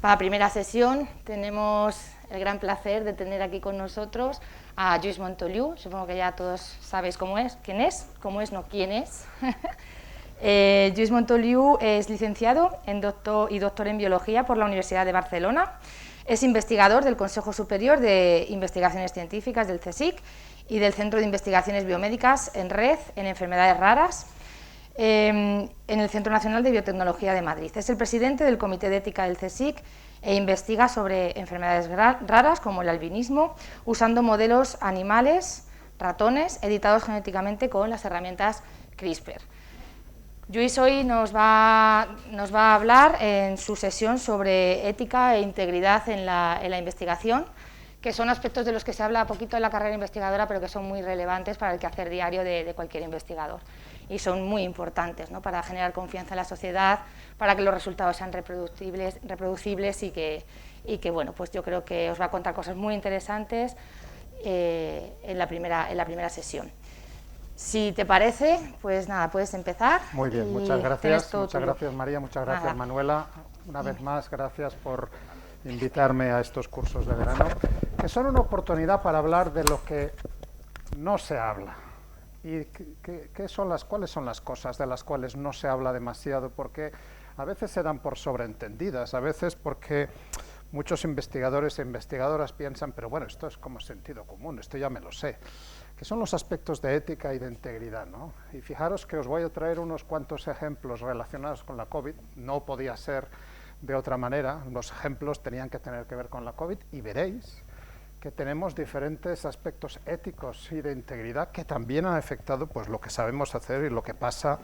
Para la primera sesión tenemos el gran placer de tener aquí con nosotros a Lluís Montoliu. Supongo que ya todos sabéis cómo es, quién es, cómo es, no quién es. Lluís Montoliu es licenciado y doctor en Biología por la Universidad de Barcelona. Es investigador del Consejo Superior de Investigaciones Científicas del CSIC y del Centro de Investigaciones Biomédicas en Red en Enfermedades Raras en el Centro Nacional de Biotecnología de Madrid. Es el presidente del Comité de Ética del CSIC e investiga sobre enfermedades raras como el albinismo, usando modelos animales, ratones, editados genéticamente con las herramientas CRISPR. Lluís hoy nos va a hablar en su sesión sobre ética e integridad en la investigación, que son aspectos de los que se habla poquito en la carrera investigadora, pero que son muy relevantes para el quehacer diario de cualquier investigador. Y son muy importantes, ¿no?, para generar confianza en la sociedad, para que los resultados sean reproducibles y que bueno, pues yo creo que os va a contar cosas muy interesantes en la primera sesión. Si te parece, pues nada, puedes empezar. Muy bien, muchas gracias María, muchas gracias Manuela. Una vez más, gracias por invitarme a estos cursos de verano, que son una oportunidad para hablar de lo que no se habla. ¿Y cuáles son las cosas de las cuales no se habla demasiado? Porque a veces se dan por sobreentendidas, a veces porque muchos investigadores e investigadoras piensan, pero bueno, esto es como sentido común, esto ya me lo sé, que son los aspectos de ética y de integridad, ¿no? Y fijaros que os voy a traer unos cuantos ejemplos relacionados con la COVID, no podía ser de otra manera, los ejemplos tenían que tener que ver con la COVID y veréis que tenemos diferentes aspectos éticos y de integridad que también han afectado pues lo que sabemos hacer y lo que pasa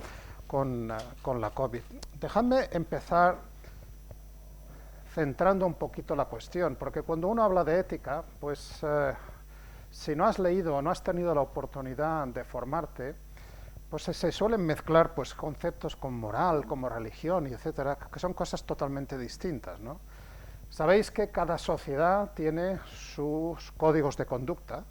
con la COVID. Dejadme empezar centrando un poquito la cuestión, porque cuando uno habla de ética, pues si no has leído o no has tenido la oportunidad de formarte, pues se suelen mezclar pues conceptos como moral, como religión, y etcétera, que son cosas totalmente distintas, ¿no? Sabéis que cada sociedad tiene sus códigos de conducta,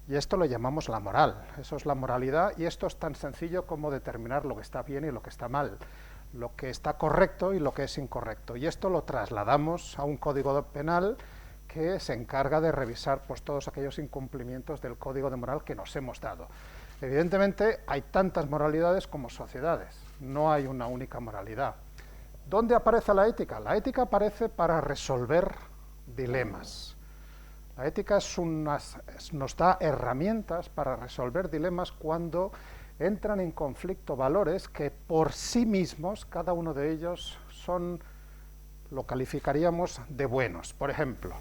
y esto lo llamamos la moral, eso es la moralidad, y esto es tan sencillo como determinar lo que está bien y lo que está mal, lo que está correcto y lo que es incorrecto, y esto lo trasladamos a un código penal que se encarga de revisar pues todos aquellos incumplimientos del código de moral que nos hemos dado. Evidentemente hay tantas moralidades como sociedades, no hay una única moralidad. ¿Dónde aparece la ética? La ética aparece para resolver dilemas. La ética nos da herramientas para resolver dilemas cuando entran en conflicto valores que por sí mismos, cada uno de ellos, lo calificaríamos de buenos. Por ejemplo,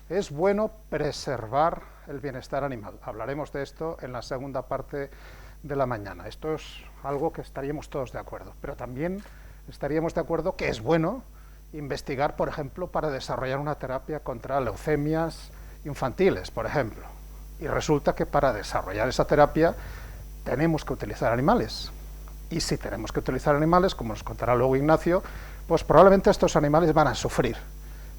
es bueno preservar el bienestar animal. Hablaremos de esto en la segunda parte de la mañana. Esto es algo que estaríamos todos de acuerdo, pero también estaríamos de acuerdo que es bueno investigar, por ejemplo, para desarrollar una terapia contra leucemias infantiles, por ejemplo. Y resulta que para desarrollar esa terapia tenemos que utilizar animales. Y si tenemos que utilizar animales, como nos contará luego Ignacio, pues probablemente estos animales van a sufrir.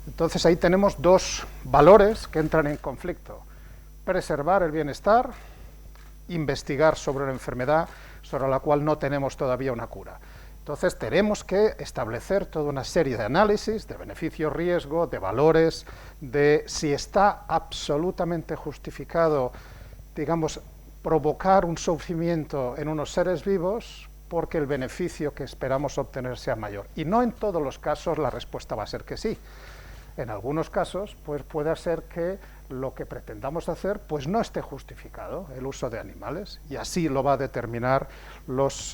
Entonces ahí tenemos dos valores que entran en conflicto: preservar el bienestar, investigar sobre una enfermedad sobre la cual no tenemos todavía una cura. Entonces tenemos que establecer toda una serie de análisis de beneficio-riesgo, de valores, de si está absolutamente justificado, digamos, provocar un sufrimiento en unos seres vivos porque el beneficio que esperamos obtener sea mayor. Y no en todos los casos la respuesta va a ser que sí. En algunos casos pues puede ser que lo que pretendamos hacer pues no esté justificado, el uso de animales, y así lo va a determinar los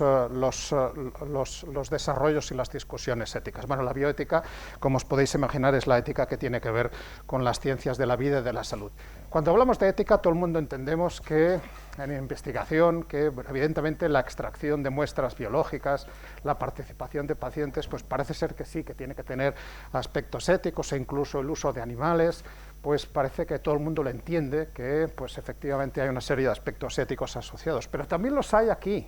desarrollos y las discusiones éticas. Bueno, la bioética, como os podéis imaginar, es la ética que tiene que ver con las ciencias de la vida y de la salud. Cuando hablamos de ética, todo el mundo entendemos que en investigación, que evidentemente la extracción de muestras biológicas, la participación de pacientes, pues parece ser que sí, que tiene que tener aspectos éticos e incluso el uso de animales, pues parece que todo el mundo lo entiende, que pues efectivamente hay una serie de aspectos éticos asociados, pero también los hay aquí.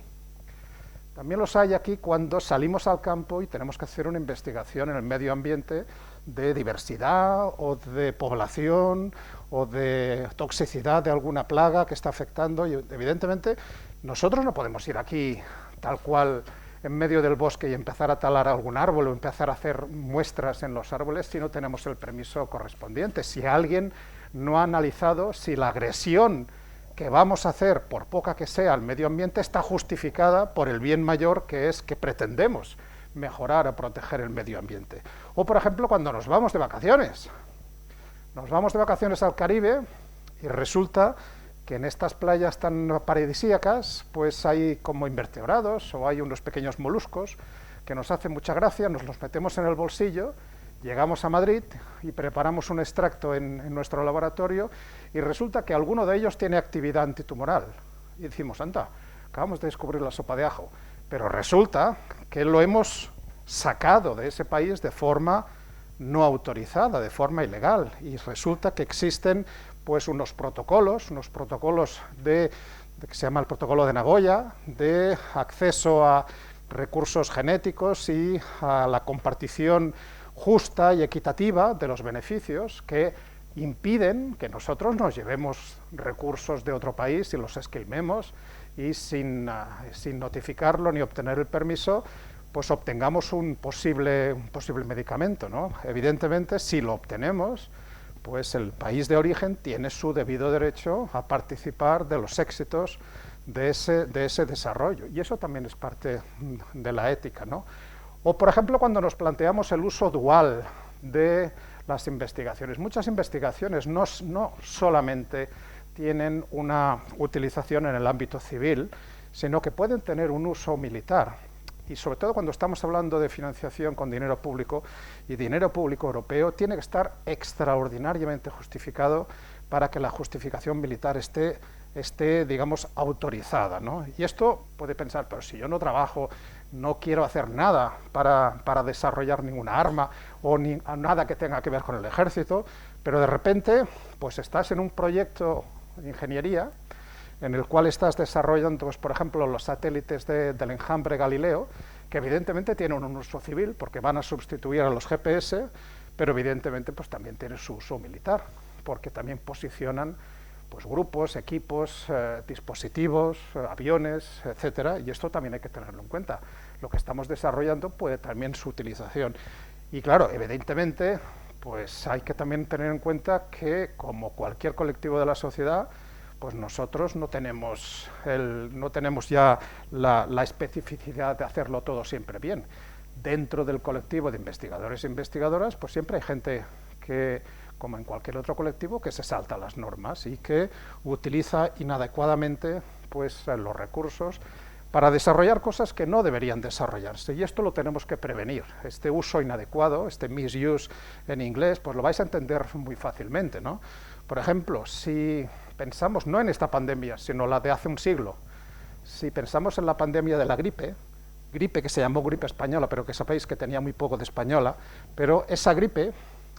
También los hay aquí cuando salimos al campo y tenemos que hacer una investigación en el medio ambiente de diversidad o de población o de toxicidad de alguna plaga que está afectando, y evidentemente nosotros no podemos ir aquí tal cual en medio del bosque y empezar a talar algún árbol o empezar a hacer muestras en los árboles si no tenemos el permiso correspondiente, si alguien no ha analizado si la agresión que vamos a hacer, por poca que sea, al medio ambiente, está justificada por el bien mayor que es que pretendemos mejorar o proteger el medio ambiente. O, por ejemplo, cuando nos vamos de vacaciones. Nos vamos de vacaciones al Caribe y resulta que en estas playas tan paradisíacas pues hay como invertebrados o hay unos pequeños moluscos que nos hacen mucha gracia, nos los metemos en el bolsillo, llegamos a Madrid y preparamos un extracto en nuestro laboratorio y resulta que alguno de ellos tiene actividad antitumoral. Y decimos, anda, acabamos de descubrir la sopa de ajo, pero resulta que lo hemos sacado de ese país de forma no autorizada, de forma ilegal, y resulta que existen pues unos protocolos que se llama el protocolo de Nagoya, de acceso a recursos genéticos y a la compartición justa y equitativa de los beneficios que impiden que nosotros nos llevemos recursos de otro país y los esquilmemos y sin notificarlo ni obtener el permiso, pues obtengamos un posible medicamento, ¿no? Evidentemente, si lo obtenemos, pues el país de origen tiene su debido derecho a participar de los éxitos de ese desarrollo, y eso también es parte de la ética, ¿no? O, por ejemplo, cuando nos planteamos el uso dual de las investigaciones. Muchas investigaciones no solamente tienen una utilización en el ámbito civil, sino que pueden tener un uso militar. Y sobre todo cuando estamos hablando de financiación con dinero público, y dinero público europeo, tiene que estar extraordinariamente justificado para que la justificación militar esté, digamos, autorizada, ¿no? Y esto puede pensar, pero si yo no trabajo, no quiero hacer nada para desarrollar ninguna arma o nada que tenga que ver con el ejército, pero de repente pues estás en un proyecto de ingeniería en el cual estás desarrollando, pues, por ejemplo, los satélites del enjambre Galileo, que evidentemente tienen un uso civil porque van a sustituir a los GPS, pero evidentemente pues también tiene su uso militar, porque también posicionan pues grupos, equipos, dispositivos, aviones, etcétera, y esto también hay que tenerlo en cuenta. Lo que estamos desarrollando puede también su utilización. Y claro, evidentemente, pues hay que también tener en cuenta que, como cualquier colectivo de la sociedad, pues nosotros no tenemos ya la especificidad de hacerlo todo siempre bien. Dentro del colectivo de investigadores e investigadoras, pues siempre hay gente que, como en cualquier otro colectivo, que se salta las normas y que utiliza inadecuadamente pues los recursos para desarrollar cosas que no deberían desarrollarse, y esto lo tenemos que prevenir. Este uso inadecuado, este misuse en inglés, pues lo vais a entender muy fácilmente, ¿no? Por ejemplo, si pensamos no en esta pandemia, sino la de hace un siglo, si pensamos en la pandemia de la gripe que se llamó gripe española, pero que sabéis que tenía muy poco de española, pero esa gripe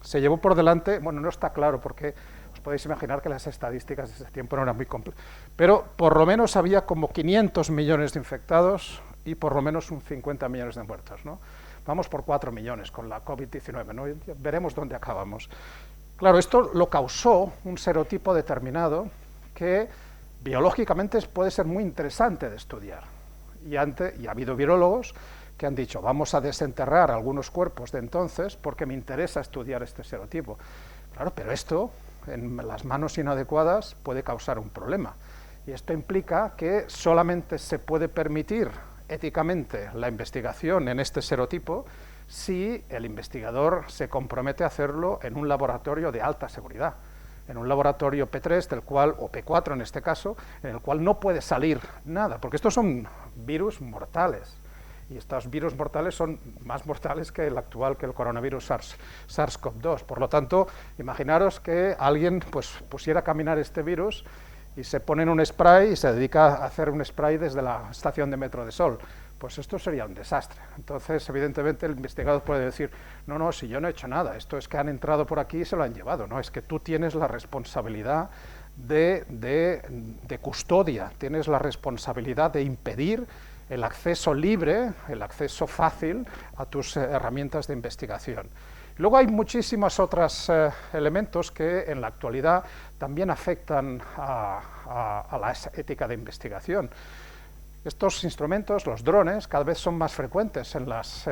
se llevó por delante, bueno, no está claro porque os podéis imaginar que las estadísticas de ese tiempo no eran muy complejas, pero por lo menos había como 500 millones de infectados y por lo menos un 50 millones de muertos, ¿no? Vamos por 4 millones con la COVID-19, ¿no? Veremos dónde acabamos. Claro, esto lo causó un serotipo determinado que biológicamente puede ser muy interesante de estudiar. Y ha habido virólogos que han dicho, vamos a desenterrar algunos cuerpos de entonces porque me interesa estudiar este serotipo. Claro, pero esto, en las manos inadecuadas, puede causar un problema. Y esto implica que solamente se puede permitir éticamente la investigación en este serotipo si el investigador se compromete a hacerlo en un laboratorio de alta seguridad, en un laboratorio P3 del cual, o P4 en este caso, en el cual no puede salir nada, porque estos son virus mortales, y estos virus mortales son más mortales que el actual, que el coronavirus SARS-CoV-2. Por lo tanto, imaginaros que alguien pues pusiera a caminar este virus y se pone en un spray y se dedica a hacer un spray desde la estación de Metro de Sol. Pues esto sería un desastre. Entonces, evidentemente, el investigador puede decir, no, si yo no he hecho nada, esto es que han entrado por aquí y se lo han llevado. No, es que tú tienes la responsabilidad de custodia, tienes la responsabilidad de impedir el acceso libre, el acceso fácil a tus herramientas de investigación. Luego hay muchísimos otros elementos que en la actualidad también afectan a la ética de investigación. Estos instrumentos, los drones, cada vez son más frecuentes en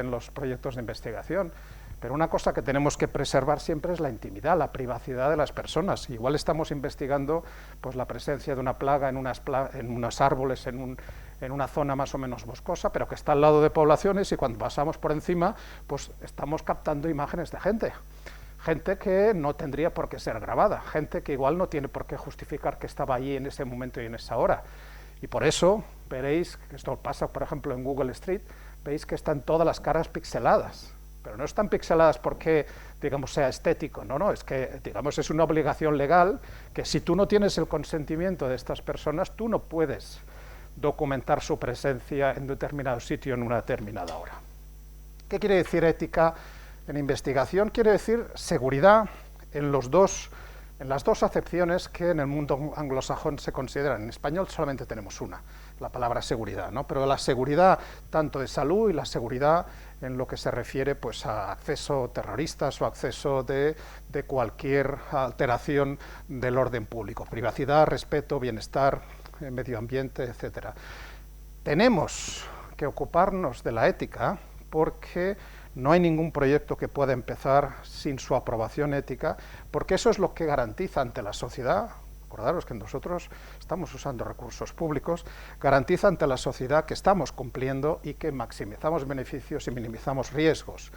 los proyectos de investigación, pero una cosa que tenemos que preservar siempre es la intimidad, la privacidad de las personas. Igual estamos investigando pues, la presencia de una plaga en unos árboles, en una zona más o menos boscosa, pero que está al lado de poblaciones, y cuando pasamos por encima, pues estamos captando imágenes de gente que no tendría por qué ser grabada, gente que igual no tiene por qué justificar que estaba allí en ese momento y en esa hora. Y por eso veréis, que esto pasa por ejemplo en Google Street, veis que están todas las caras pixeladas, pero no están pixeladas porque, digamos, sea estético, no, es que, digamos, es una obligación legal que si tú no tienes el consentimiento de estas personas, tú no puedes documentar su presencia en determinado sitio en una determinada hora. ¿Qué quiere decir ética en investigación? Quiere decir seguridad en las dos acepciones que en el mundo anglosajón se consideran. En español solamente tenemos una, la palabra seguridad, ¿no? Pero la seguridad tanto de salud y la seguridad en lo que se refiere pues, a acceso terroristas o acceso de cualquier alteración del orden público, privacidad, respeto, bienestar, medio ambiente, etcétera. Tenemos que ocuparnos de la ética porque no hay ningún proyecto que pueda empezar sin su aprobación ética, porque eso es lo que garantiza ante la sociedad. Acordaros que nosotros estamos usando recursos públicos, garantiza ante la sociedad que estamos cumpliendo y que maximizamos beneficios y minimizamos riesgos.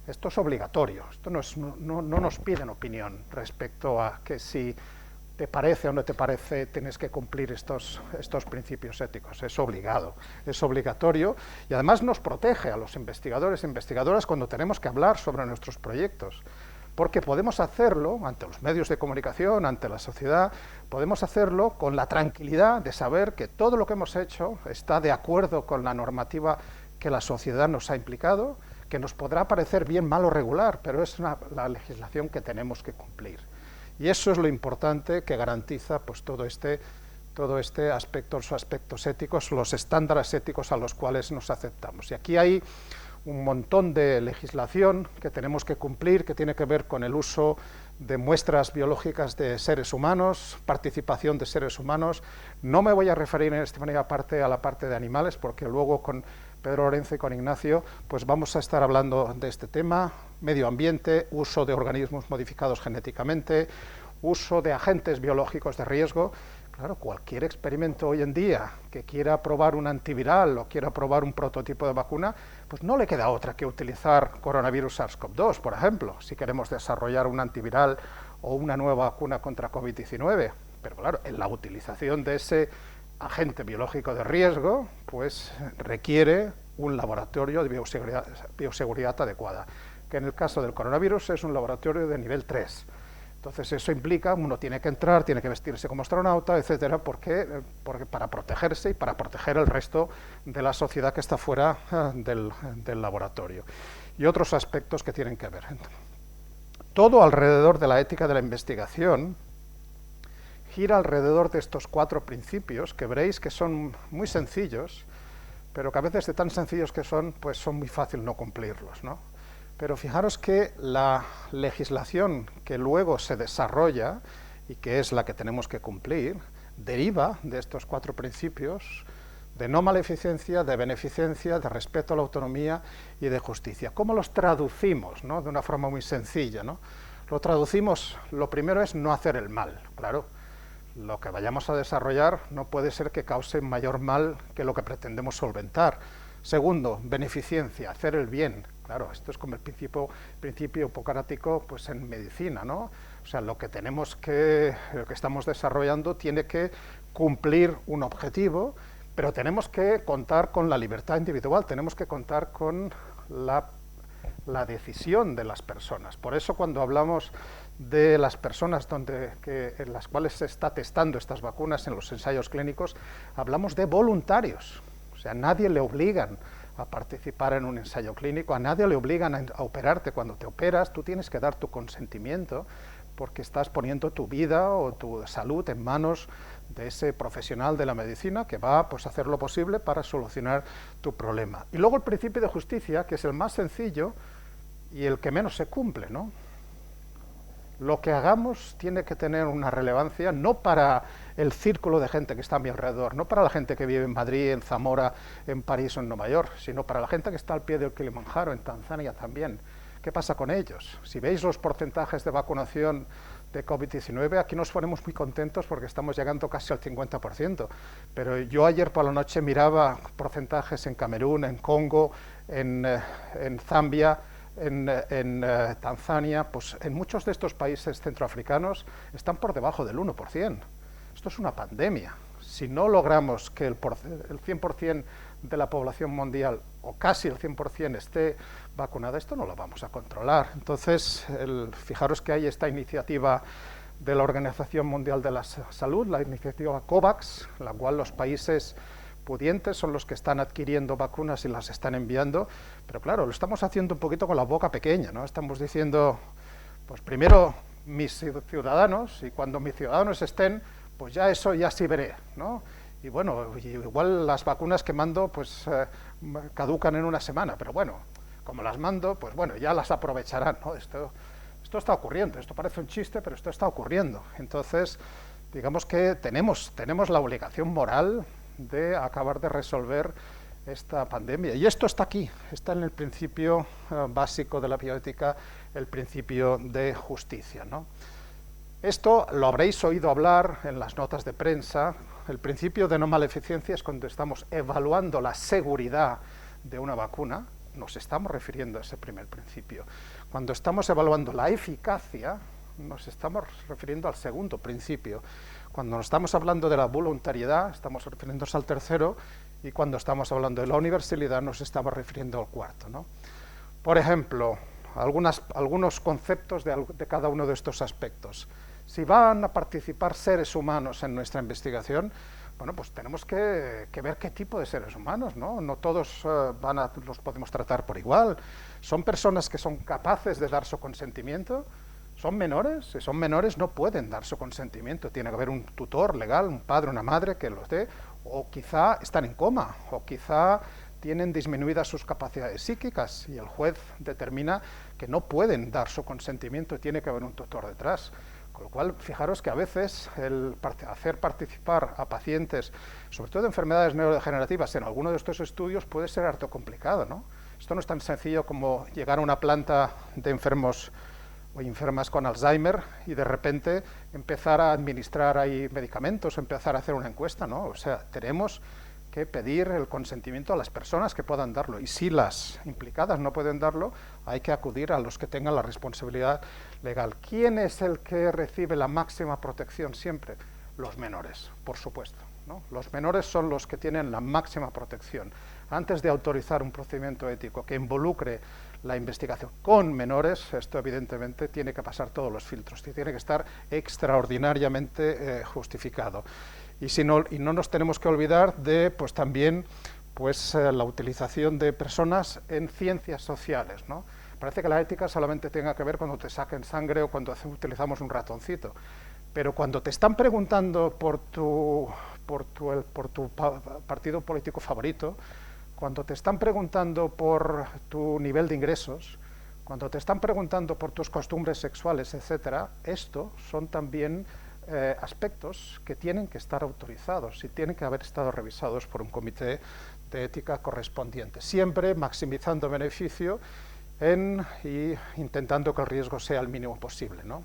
Esto es obligatorio, esto no nos piden opinión respecto a que si te parece o no te parece, tienes que cumplir estos principios éticos. Es obligado, es obligatorio, y además nos protege a los investigadores e investigadoras cuando tenemos que hablar sobre nuestros proyectos, porque podemos hacerlo ante los medios de comunicación, ante la sociedad, podemos hacerlo con la tranquilidad de saber que todo lo que hemos hecho está de acuerdo con la normativa que la sociedad nos ha implicado, que nos podrá parecer bien, mal o regular, pero es la legislación que tenemos que cumplir. Y eso es lo importante que garantiza pues, todo este aspecto, los aspectos éticos, los estándares éticos a los cuales nos aceptamos. Y aquí hay un montón de legislación que tenemos que cumplir, que tiene que ver con el uso de muestras biológicas de seres humanos, participación de seres humanos. No me voy a referir en esta manera a la parte de animales, porque luego con Pedro Lorenzo y con Ignacio pues vamos a estar hablando de este tema: medio ambiente, uso de organismos modificados genéticamente, uso de agentes biológicos de riesgo. Claro, cualquier experimento hoy en día que quiera probar un antiviral o quiera probar un prototipo de vacuna, pues no le queda otra que utilizar coronavirus SARS-CoV-2, por ejemplo, si queremos desarrollar un antiviral o una nueva vacuna contra COVID-19. Pero claro, en la utilización de ese agente biológico de riesgo, pues requiere un laboratorio de bioseguridad adecuada, que en el caso del coronavirus es un laboratorio de nivel 3. Entonces eso implica, uno tiene que entrar, tiene que vestirse como astronauta, etcétera, porque para protegerse y para proteger el resto de la sociedad que está fuera del laboratorio. Y otros aspectos que tienen que ver. Todo alrededor de la ética de la investigación gira alrededor de estos 4 principios, que veréis que son muy sencillos, pero que a veces de tan sencillos que son, pues son muy fácil no cumplirlos, ¿no? Pero fijaros que la legislación que luego se desarrolla, y que es la que tenemos que cumplir, deriva de estos 4 principios de no maleficencia, de beneficencia, de respeto a la autonomía y de justicia. ¿Cómo los traducimos, ¿no? De una forma muy sencilla, ¿no? Lo traducimos, lo primero es no hacer el mal, claro. Lo que vayamos a desarrollar no puede ser que cause mayor mal que lo que pretendemos solventar. Segundo, beneficencia, hacer el bien. Claro, esto es como el principio hipocrático pues en medicina, ¿no? O sea, lo que estamos desarrollando tiene que cumplir un objetivo, pero tenemos que contar con la libertad individual, tenemos que contar con la decisión de las personas. Por eso cuando hablamos de las personas en las cuales se está testando estas vacunas en los ensayos clínicos, hablamos de voluntarios. O sea, nadie le obligan a participar en un ensayo clínico, a nadie le obligan a operarte. Cuando te operas, tú tienes que dar tu consentimiento porque estás poniendo tu vida o tu salud en manos de ese profesional de la medicina que va pues, a hacer lo posible para solucionar tu problema. Y luego el principio de justicia, que es el más sencillo y el que menos se cumple, ¿no? Lo que hagamos tiene que tener una relevancia no para el círculo de gente que está a mi alrededor, no para la gente que vive en Madrid, en Zamora, en París o en Nueva York, sino para la gente que está al pie del Kilimanjaro, en Tanzania también. ¿Qué pasa con ellos? Si veis los porcentajes de vacunación de COVID-19, aquí nos ponemos muy contentos porque estamos llegando casi al 50%, pero yo ayer por la noche miraba porcentajes en Camerún, en Congo, en Zambia, en Tanzania, pues en muchos de estos países centroafricanos están por debajo del 1%. Esto es una pandemia. Si no logramos que el 100% de la población mundial, o casi el 100%, esté vacunada, esto no lo vamos a controlar. Entonces, fijaros que hay esta iniciativa de la Organización Mundial de la Salud, la iniciativa COVAX, en la cual los países pudientes son los que están adquiriendo vacunas y las están enviando, pero claro, lo estamos haciendo un poquito con la boca pequeña, ¿no? Estamos diciendo, pues primero mis ciudadanos, y cuando mis ciudadanos estén, pues ya eso ya sí veré, ¿no? Y bueno, igual las vacunas que mando, pues caducan en una semana, pero bueno, como las mando, pues bueno, ya las aprovecharán, ¿no? Esto está ocurriendo, esto parece un chiste, pero esto está ocurriendo. Entonces, digamos que tenemos la obligación moral de acabar de resolver esta pandemia. Y esto está aquí, está en el principio básico de la bioética, el principio de justicia, ¿no? Esto lo habréis oído hablar en las notas de prensa. El principio de no maleficencia es cuando estamos evaluando la seguridad de una vacuna, nos estamos refiriendo a ese primer principio. Cuando estamos evaluando la eficacia, nos estamos refiriendo al segundo principio. Cuando nos estamos hablando de la voluntariedad, estamos refiriéndonos al tercero, y cuando estamos hablando de la universalidad, nos estamos refiriendo al cuarto, ¿no? Por ejemplo, algunos conceptos de cada uno de estos aspectos. Si van a participar seres humanos en nuestra investigación, bueno, pues tenemos que ver qué tipo de seres humanos, ¿no? No todos los podemos tratar por igual. Son personas que son capaces de dar su consentimiento. ¿Son menores? Si son menores no pueden dar su consentimiento. Tiene que haber un tutor legal, un padre, una madre que los dé, o quizá están en coma, o quizá tienen disminuidas sus capacidades psíquicas y el juez determina que no pueden dar su consentimiento y tiene que haber un tutor detrás. Con lo cual, fijaros que a veces el hacer participar a pacientes, sobre todo de enfermedades neurodegenerativas, en alguno de estos estudios puede ser harto complicado, ¿no? Esto no es tan sencillo como llegar a una planta de enfermos o enfermas con Alzheimer y de repente empezar a administrar ahí medicamentos o empezar a hacer una encuesta, ¿no? O sea, tenemos que pedir el consentimiento a las personas que puedan darlo, y si las implicadas no pueden darlo, hay que acudir a los que tengan la responsabilidad legal. ¿Quién es el que recibe la máxima protección siempre? Los menores, por supuesto, ¿no? Los menores son los que tienen la máxima protección. Antes de autorizar un procedimiento ético que involucre la investigación con menores, esto evidentemente tiene que pasar todos los filtros y tiene que estar extraordinariamente justificado. Y no nos tenemos que olvidar de, pues también, pues la utilización de personas en ciencias sociales, ¿no? Parece que la ética solamente tenga que ver cuando te saquen sangre o cuando utilizamos un ratoncito, pero cuando te están preguntando por tu partido político favorito, cuando te están preguntando por tu nivel de ingresos, cuando te están preguntando por tus costumbres sexuales, etcétera, estos son también aspectos que tienen que estar autorizados y tienen que haber estado revisados por un comité de ética correspondiente, siempre maximizando beneficio y intentando que el riesgo sea el mínimo posible, ¿no?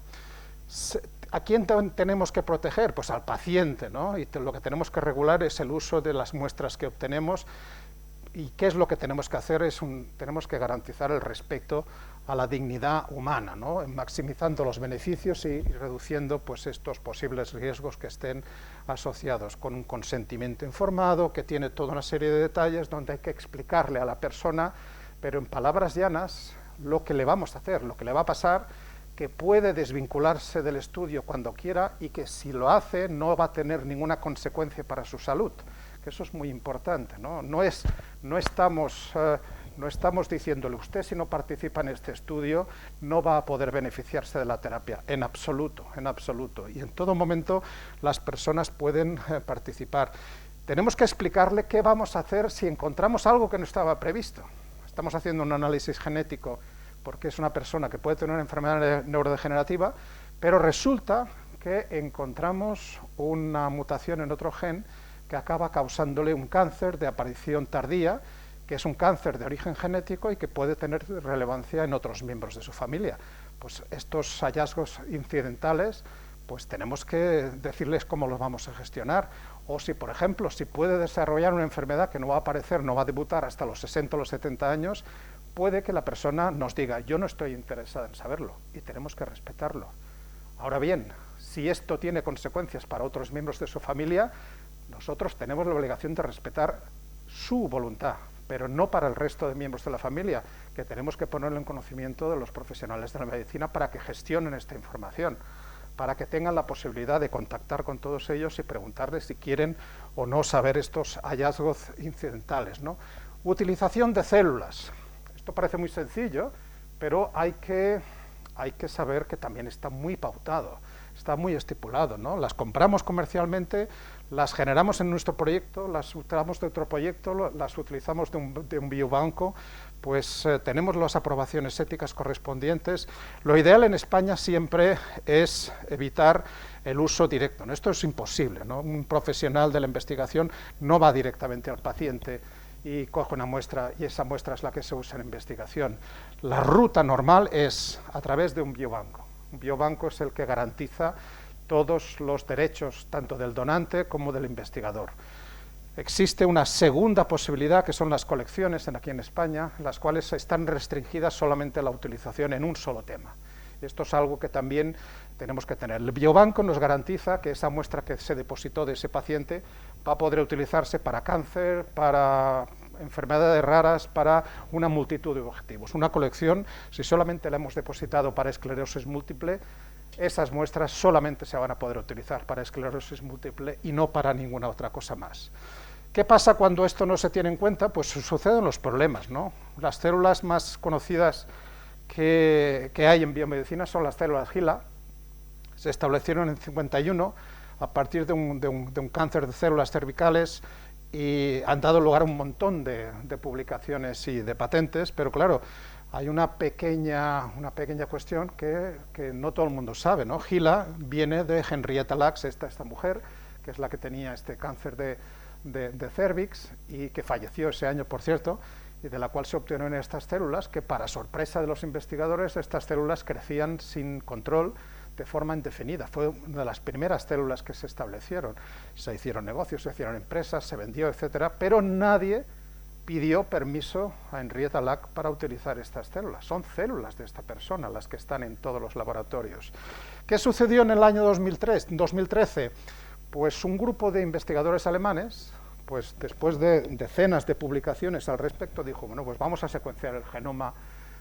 ¿A quién tenemos que proteger? Pues al paciente, ¿no? Y lo que tenemos que regular es el uso de las muestras que obtenemos. ¿Y qué es lo que tenemos que hacer? Tenemos que garantizar el respeto a la dignidad humana, ¿no? Maximizando los beneficios y reduciendo, pues, estos posibles riesgos que estén asociados con un consentimiento informado, que tiene toda una serie de detalles donde hay que explicarle a la persona, pero en palabras llanas, lo que le vamos a hacer, lo que le va a pasar, que puede desvincularse del estudio cuando quiera y que si lo hace no va a tener ninguna consecuencia para su salud. Que eso es muy importante, ¿no? No estamos diciéndole, usted si no participa en este estudio no va a poder beneficiarse de la terapia, en absoluto, y en todo momento las personas pueden participar. Tenemos que explicarle qué vamos a hacer si encontramos algo que no estaba previsto. Estamos haciendo un análisis genético porque es una persona que puede tener una enfermedad neurodegenerativa, Pero resulta que encontramos una mutación en otro gen que acaba causándole un cáncer de aparición tardía, que es un cáncer de origen genético y que puede tener relevancia en otros miembros de su familia. Pues estos hallazgos incidentales, pues tenemos que decirles cómo los vamos a gestionar, o si, por ejemplo, si puede desarrollar una enfermedad que no va a aparecer, no va a debutar hasta los 60 o los 70 años, puede que la persona nos diga, yo no estoy interesada en saberlo, y tenemos que respetarlo. Ahora bien, si esto tiene consecuencias para otros miembros de su familia, nosotros tenemos la obligación de respetar su voluntad, pero no para el resto de miembros de la familia, que tenemos que ponerlo en conocimiento de los profesionales de la medicina para que gestionen esta información, para que tengan la posibilidad de contactar con todos ellos y preguntarles si quieren o no saber estos hallazgos incidentales, ¿no? Utilización de células. Esto parece muy sencillo, pero hay que saber que también está muy pautado, está muy estipulado, ¿no? Las compramos comercialmente, las generamos en nuestro proyecto, las utilizamos de otro proyecto, las utilizamos de un biobanco, pues tenemos las aprobaciones éticas correspondientes. Lo ideal en España siempre es evitar el uso directo, ¿no? Esto es imposible, ¿no? Un profesional de la investigación no va directamente al paciente y coge una muestra y esa muestra es la que se usa en investigación. La ruta normal es a través de un biobanco. Un biobanco es el que garantiza todos los derechos, tanto del donante como del investigador. Existe una segunda posibilidad, que son las colecciones aquí en España, las cuales están restringidas solamente a la utilización en un solo tema. Esto es algo que también tenemos que tener. El biobanco nos garantiza que esa muestra que se depositó de ese paciente va a poder utilizarse para cáncer, para enfermedades raras, para una multitud de objetivos. Una colección, si solamente la hemos depositado para esclerosis múltiple, esas muestras solamente se van a poder utilizar para esclerosis múltiple y no para ninguna otra cosa más. ¿Qué pasa cuando esto no se tiene en cuenta? Pues suceden los problemas, ¿no? Las células más conocidas que hay en biomedicina son las células HeLa. Se establecieron en 51 a partir de un cáncer de células cervicales y han dado lugar a un montón de publicaciones y de patentes, pero claro, hay una pequeña cuestión que no todo el mundo sabe, ¿no? HeLa viene de Henrietta Lacks, esta mujer, que es la que tenía este cáncer de cervix y que falleció ese año, por cierto, y de la cual se obtuvieron estas células, que para sorpresa de los investigadores, estas células crecían sin control de forma indefinida. Fue una de las primeras células que se establecieron. Se hicieron negocios, se hicieron empresas, se vendió, etcétera, pero nadie pidió permiso a Henrietta Lacks para utilizar estas células. Son células de esta persona las que están en todos los laboratorios. ¿Qué sucedió en el año 2013? Pues un grupo de investigadores alemanes, pues después de decenas de publicaciones al respecto, dijo, bueno, pues vamos a secuenciar el genoma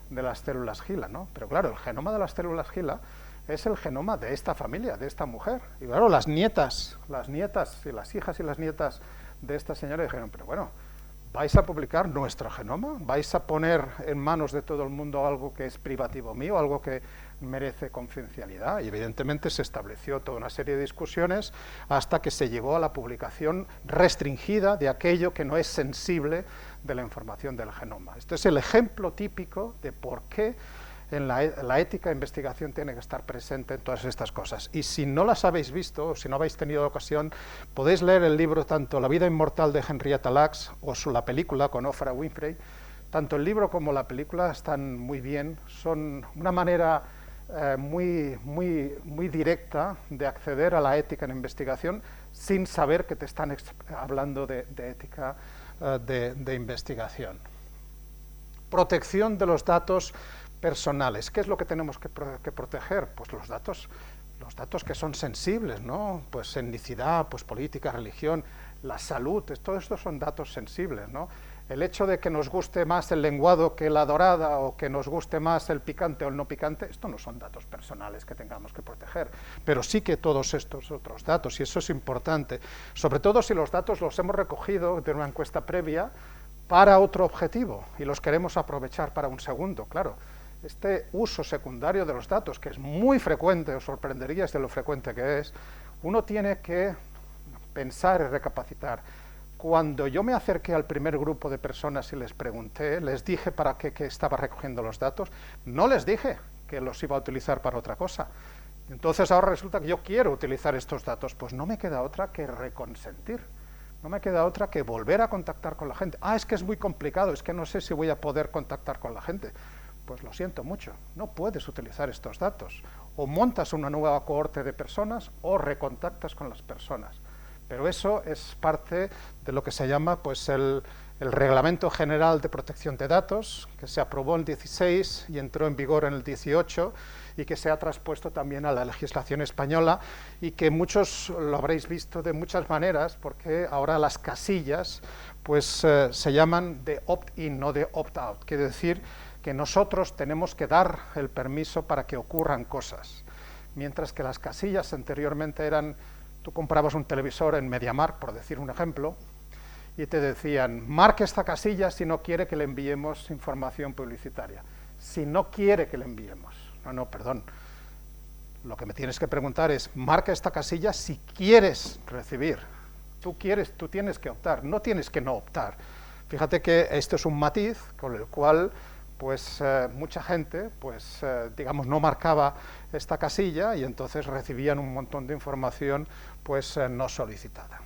de las células HeLa, ¿no? Pero claro, el genoma de las células HeLa es el genoma de esta familia, de esta mujer. Y claro, las nietas y las hijas y las nietas de esta señora dijeron, pero bueno, ¿vais a publicar nuestro genoma? ¿Vais a poner en manos de todo el mundo algo que es privativo mío, algo que merece confidencialidad? Y evidentemente se estableció toda una serie de discusiones hasta que se llegó a la publicación restringida de aquello que no es sensible de la información del genoma. Este es el ejemplo típico de por qué en la ética de investigación tiene que estar presente en todas estas cosas. Y si no las habéis visto, o si no habéis tenido ocasión, podéis leer el libro tanto La vida inmortal de Henrietta Lacks o la película con Oprah Winfrey. Tanto el libro como la película están muy bien, son una manera muy directa de acceder a la ética en investigación sin saber que te están hablando de ética de investigación. Protección de los datos personales. ¿Qué es lo que tenemos que proteger? Pues los datos que son sensibles, ¿no? Pues etnicidad, pues política, religión, la salud, todo esto son datos sensibles, ¿no? El hecho de que nos guste más el lenguado que la dorada o que nos guste más el picante o el no picante, esto no son datos personales que tengamos que proteger, pero sí que todos estos otros datos, y eso es importante, sobre todo si los datos los hemos recogido de una encuesta previa para otro objetivo y los queremos aprovechar para un segundo, claro. Este uso secundario de los datos, que es muy frecuente, os sorprenderíais de lo frecuente que es, uno tiene que pensar y recapacitar. Cuando yo me acerqué al primer grupo de personas y les pregunté, les dije para qué estaba recogiendo los datos, no les dije que los iba a utilizar para otra cosa. Entonces ahora resulta que yo quiero utilizar estos datos, pues no me queda otra que reconsentir, no me queda otra que volver a contactar con la gente. Ah, es que es muy complicado, es que no sé si voy a poder contactar con la gente. Pues lo siento mucho, no puedes utilizar estos datos. O montas una nueva cohorte de personas o recontactas con las personas. Pero eso es parte de lo que se llama pues, el Reglamento General de Protección de Datos, que se aprobó en el 16 y entró en vigor en el 18, y que se ha traspuesto también a la legislación española, y que muchos lo habréis visto de muchas maneras, porque ahora las casillas pues, se llaman de opt-in, no de opt-out. Quiere decir que nosotros tenemos que dar el permiso para que ocurran cosas, mientras que las casillas anteriormente eran, tú comprabas un televisor en MediaMarkt, por decir un ejemplo, y te decían, marque esta casilla si no quiere que le enviemos información publicitaria. Si no quiere que le enviemos. No, perdón. Lo que me tienes que preguntar es, marca esta casilla si quieres recibir. Tú tienes que optar, no tienes que no optar. Fíjate que esto es un matiz con el cual pues mucha gente, pues digamos, no marcaba esta casilla y entonces recibían un montón de información pues no solicitada.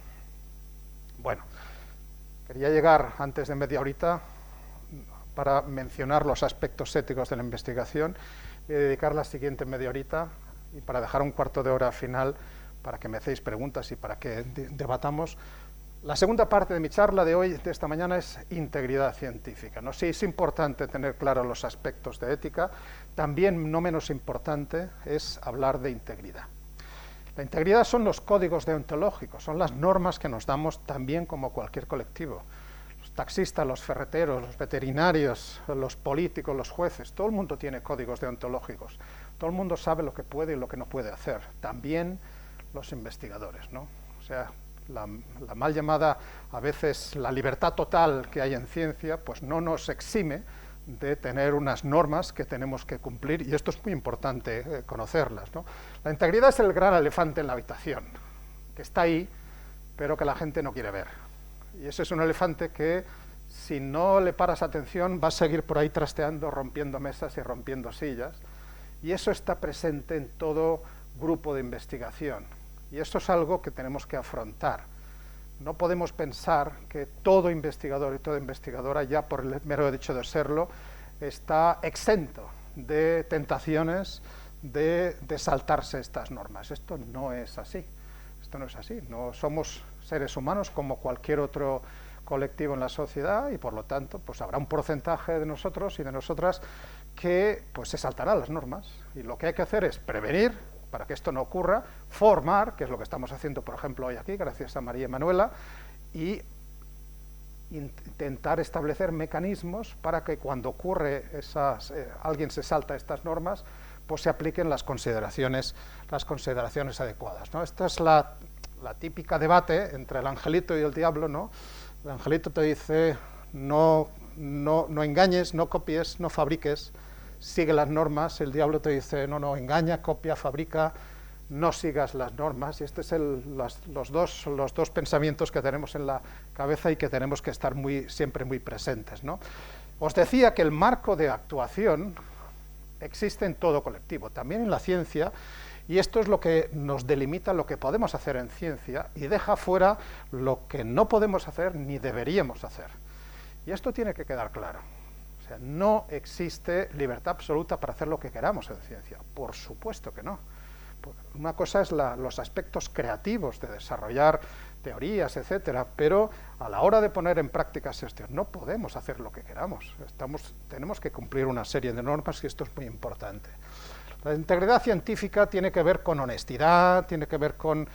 Bueno, quería llegar antes de media horita para mencionar los aspectos éticos de la investigación y dedicar la siguiente media horita y para dejar un cuarto de hora final para que me hacéis preguntas y para que debatamos. La segunda parte de mi charla de hoy, de esta mañana, es integridad científica, ¿no? Sí, es importante tener claros los aspectos de ética, también no menos importante es hablar de integridad. La integridad son los códigos deontológicos, son las normas que nos damos también como cualquier colectivo. Los taxistas, los ferreteros, los veterinarios, los políticos, los jueces, todo el mundo tiene códigos deontológicos, todo el mundo sabe lo que puede y lo que no puede hacer, también los investigadores, ¿no? O sea, la mal llamada, a veces, la libertad total que hay en ciencia, pues no nos exime de tener unas normas que tenemos que cumplir, y esto es muy importante conocerlas, ¿no? La integridad es el gran elefante en la habitación, que está ahí, pero que la gente no quiere ver. Y ese es un elefante que, si no le paras atención, va a seguir por ahí trasteando, rompiendo mesas y rompiendo sillas, y eso está presente en todo grupo de investigación. Y esto es algo que tenemos que afrontar. No podemos pensar que todo investigador y toda investigadora, ya por el mero hecho de serlo, está exento de tentaciones de saltarse estas normas. Esto no es así. Esto no es así. No somos seres humanos como cualquier otro colectivo en la sociedad y, por lo tanto, pues habrá un porcentaje de nosotros y de nosotras que pues, se saltará las normas. Y lo que hay que hacer es prevenir para que esto no ocurra, formar, que es lo que estamos haciendo, por ejemplo, hoy aquí, gracias a María y Manuela, y intentar establecer mecanismos para que cuando ocurre alguien se salta estas normas, pues se apliquen las consideraciones adecuadas, ¿no? Esta es la típica debate entre el angelito y el diablo, ¿no? El angelito te dice, no engañes, no copies, no fabriques, sigue las normas. El diablo te dice, no, engaña, copia, fabrica, no sigas las normas. Y estos son los dos pensamientos que tenemos en la cabeza y que tenemos que estar siempre muy presentes, ¿no? Os decía que el marco de actuación existe en todo colectivo, también en la ciencia, y esto es lo que nos delimita lo que podemos hacer en ciencia y deja fuera lo que no podemos hacer ni deberíamos hacer. Y esto tiene que quedar claro. O sea, no existe libertad absoluta para hacer lo que queramos en ciencia, por supuesto que no. Una cosa es los aspectos creativos de desarrollar teorías, etcétera, pero a la hora de poner en práctica esto, no podemos hacer lo que queramos. Tenemos que cumplir una serie de normas y esto es muy importante. La integridad científica tiene que ver con honestidad, tiene que ver con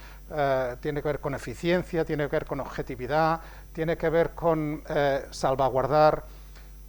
eficiencia, tiene que ver con objetividad, tiene que ver con salvaguardar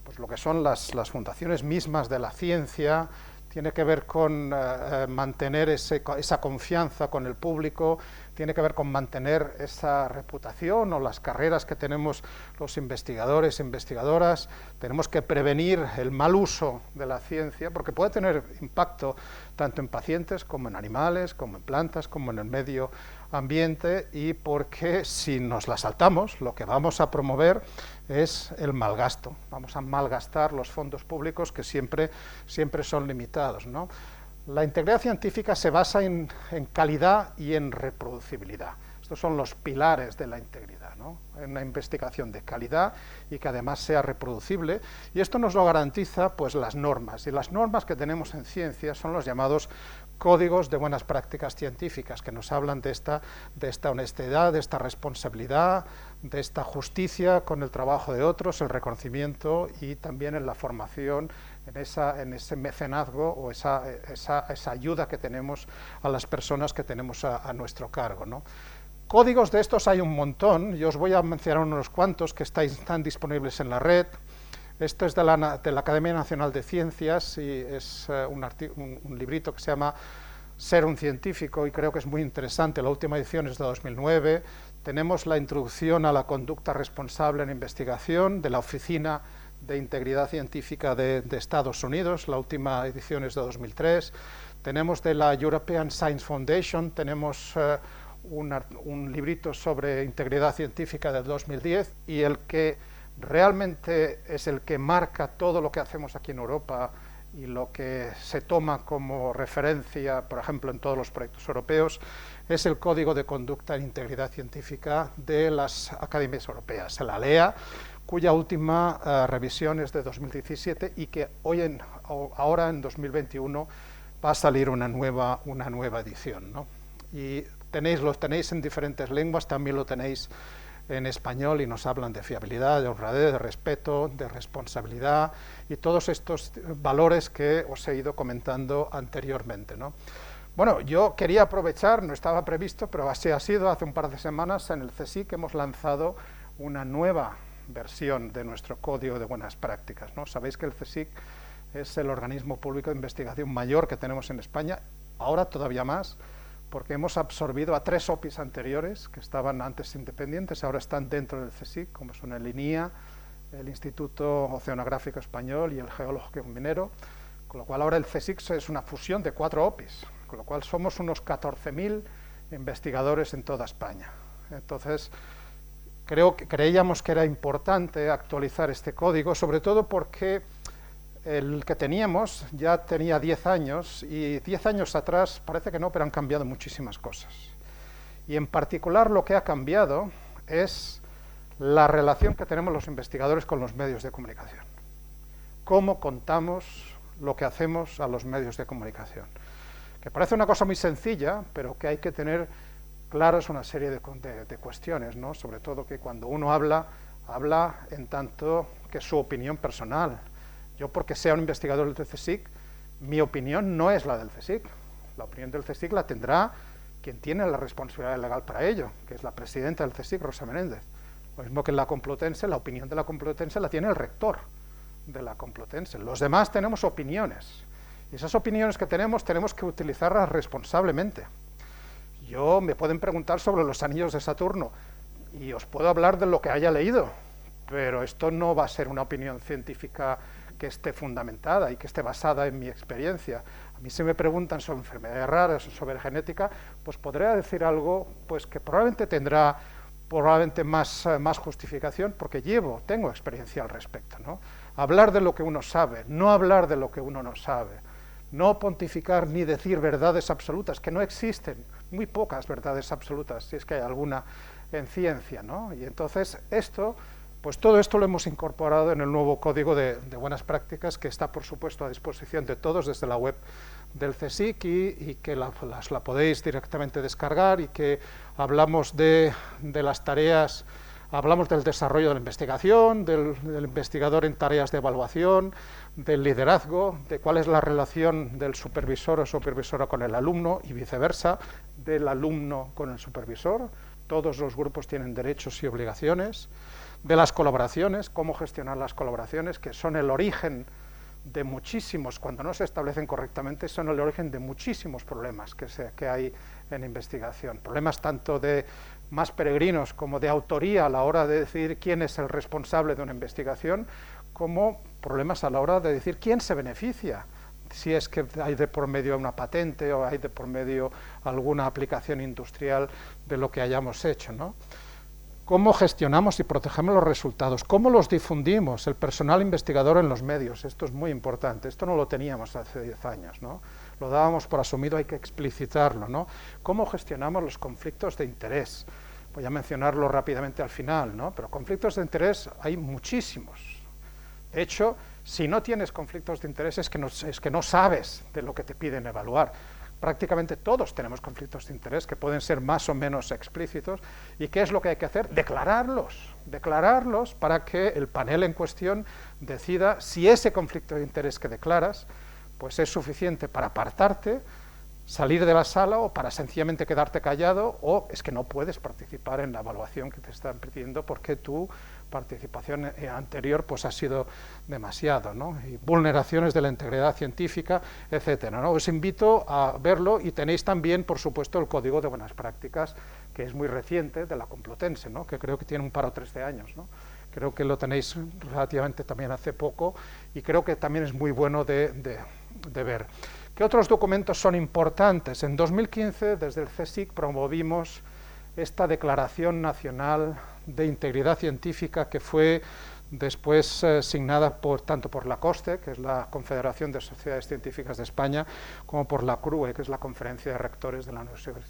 pues lo que son las fundaciones mismas de la ciencia, tiene que ver con mantener esa confianza con el público, tiene que ver con mantener esa reputación o las carreras que tenemos los investigadores e investigadoras. Tenemos que prevenir el mal uso de la ciencia, porque puede tener impacto tanto en pacientes como en animales, como en plantas, como en el medio ambiente, y porque si nos la saltamos, lo que vamos a promover es el malgasto. Vamos a malgastar los fondos públicos que siempre son limitados, ¿no? La integridad científica se basa en calidad y en reproducibilidad. Estos son los pilares de la integridad, ¿no? Una investigación de calidad y que además sea reproducible, y esto nos lo garantiza pues las normas, y las normas que tenemos en ciencia son los llamados códigos de buenas prácticas científicas, que nos hablan de esta honestidad, de esta responsabilidad, de esta justicia con el trabajo de otros, el reconocimiento y también en la formación, en ese mecenazgo o esa ayuda que tenemos a las personas que tenemos a nuestro cargo, ¿no? Códigos de estos hay un montón, yo os voy a mencionar unos cuantos que están disponibles en la red. Esto es de la Academia Nacional de Ciencias y es un librito que se llama Ser un científico, y creo que es muy interesante. La última edición es de 2009. Tenemos la introducción a la conducta responsable en investigación de la Oficina de Integridad Científica de Estados Unidos, la última edición es de 2003. Tenemos de la European Science Foundation, tenemos un librito sobre integridad científica del 2010, y el que realmente es el que marca todo lo que hacemos aquí en Europa y lo que se toma como referencia, por ejemplo, en todos los proyectos europeos, es el Código de Conducta en Integridad Científica de las Academias Europeas, la ALEA, cuya última revisión es de 2017 y que ahora en 2021 va a salir una nueva edición, ¿no? Y los tenéis en diferentes lenguas, también lo tenéis en español, y nos hablan de fiabilidad, de honradez, de respeto, de responsabilidad y todos estos valores que os he ido comentando anteriormente, ¿no? Bueno, yo quería aprovechar, no estaba previsto, pero así ha sido, hace un par de semanas en el CSIC hemos lanzado una nueva versión de nuestro Código de Buenas Prácticas, ¿no? Sabéis que el CSIC es el organismo público de investigación mayor que tenemos en España, ahora todavía más, porque hemos absorbido a 3 OPIs anteriores, que estaban antes independientes, ahora están dentro del CSIC, como son el INIA, el Instituto Oceanográfico Español y el Geológico Minero, con lo cual ahora el CSIC es una fusión de 4 OPIs, con lo cual somos unos 14.000 investigadores en toda España. Entonces, creíamos que era importante actualizar este código, sobre todo porque el que teníamos ya tenía 10 años, y 10 años atrás, parece que no, pero han cambiado muchísimas cosas. Y en particular lo que ha cambiado es la relación que tenemos los investigadores con los medios de comunicación. Cómo contamos lo que hacemos a los medios de comunicación. Que parece una cosa muy sencilla, pero que hay que tener claras una serie de cuestiones, ¿no? Sobre todo que cuando uno habla en tanto que su opinión personal. Yo, porque sea un investigador del CSIC, mi opinión no es la del CSIC. La opinión del CSIC la tendrá quien tiene la responsabilidad legal para ello, que es la presidenta del CSIC, Rosa Menéndez. Lo mismo que en la Complutense, la opinión de la Complutense la tiene el rector de la Complutense. Los demás tenemos opiniones, y esas opiniones que tenemos que utilizarlas responsablemente. Me pueden preguntar sobre los anillos de Saturno, y os puedo hablar de lo que haya leído, pero esto no va a ser una opinión científica que esté fundamentada y que esté basada en mi experiencia. A mí, si me preguntan sobre enfermedades raras o sobre genética, pues podré decir algo pues que probablemente tendrá más justificación, porque tengo experiencia al respecto, ¿no? Hablar de lo que uno sabe, no hablar de lo que uno no sabe, no pontificar ni decir verdades absolutas, que no existen, muy pocas verdades absolutas, si es que hay alguna en ciencia, ¿no? Y entonces pues todo esto lo hemos incorporado en el nuevo Código de Buenas Prácticas, que está, por supuesto, a disposición de todos desde la web del CSIC, y que la podéis directamente descargar, y que hablamos de las tareas, hablamos del desarrollo de la investigación, del investigador en tareas de evaluación, del liderazgo, de cuál es la relación del supervisor o supervisora con el alumno y viceversa, del alumno con el supervisor. Todos los grupos tienen derechos y obligaciones. De las colaboraciones, cómo gestionar las colaboraciones, que son el origen de muchísimos, cuando no se establecen correctamente, son el origen de muchísimos problemas que hay en investigación. Problemas tanto de más peregrinos como de autoría a la hora de decidir quién es el responsable de una investigación, como problemas a la hora de decir quién se beneficia, si es que hay de por medio una patente o hay de por medio alguna aplicación industrial de lo que hayamos hecho, ¿no? Cómo gestionamos y protegemos los resultados, cómo los difundimos, el personal investigador en los medios. Esto es muy importante, esto no lo teníamos hace 10 años, ¿no? lo dábamos por asumido, hay que explicitarlo, ¿no? ¿Cómo gestionamos los conflictos de interés? Voy a mencionarlo rápidamente al final, ¿no? Pero conflictos de interés hay muchísimos. De hecho, si no tienes conflictos de interés es que no sabes de lo que te piden evaluar. Prácticamente todos tenemos conflictos de interés que pueden ser más o menos explícitos. ¿Y qué es lo que hay que hacer? Declararlos para que el panel en cuestión decida si ese conflicto de interés que declaras pues es suficiente para apartarte, salir de la sala o para sencillamente quedarte callado, o es que no puedes participar en la evaluación que te están pidiendo porque tu participación anterior pues ha sido demasiado, ¿no? Y vulneraciones de la integridad científica, etcétera, ¿no? Os invito a verlo y tenéis también, por supuesto, el Código de Buenas Prácticas, que es muy reciente, de la Complutense, ¿no? Que creo que tiene un par o tres de años, ¿no? Creo que lo tenéis relativamente también hace poco y creo que también es muy bueno de ver. ¿Qué otros documentos son importantes? En 2015, desde el CSIC, promovimos esta Declaración Nacional de Integridad Científica, que fue después signada tanto por la COSTE, que es la Confederación de Sociedades Científicas de España, como por la CRUE, que es la Conferencia de Rectores de las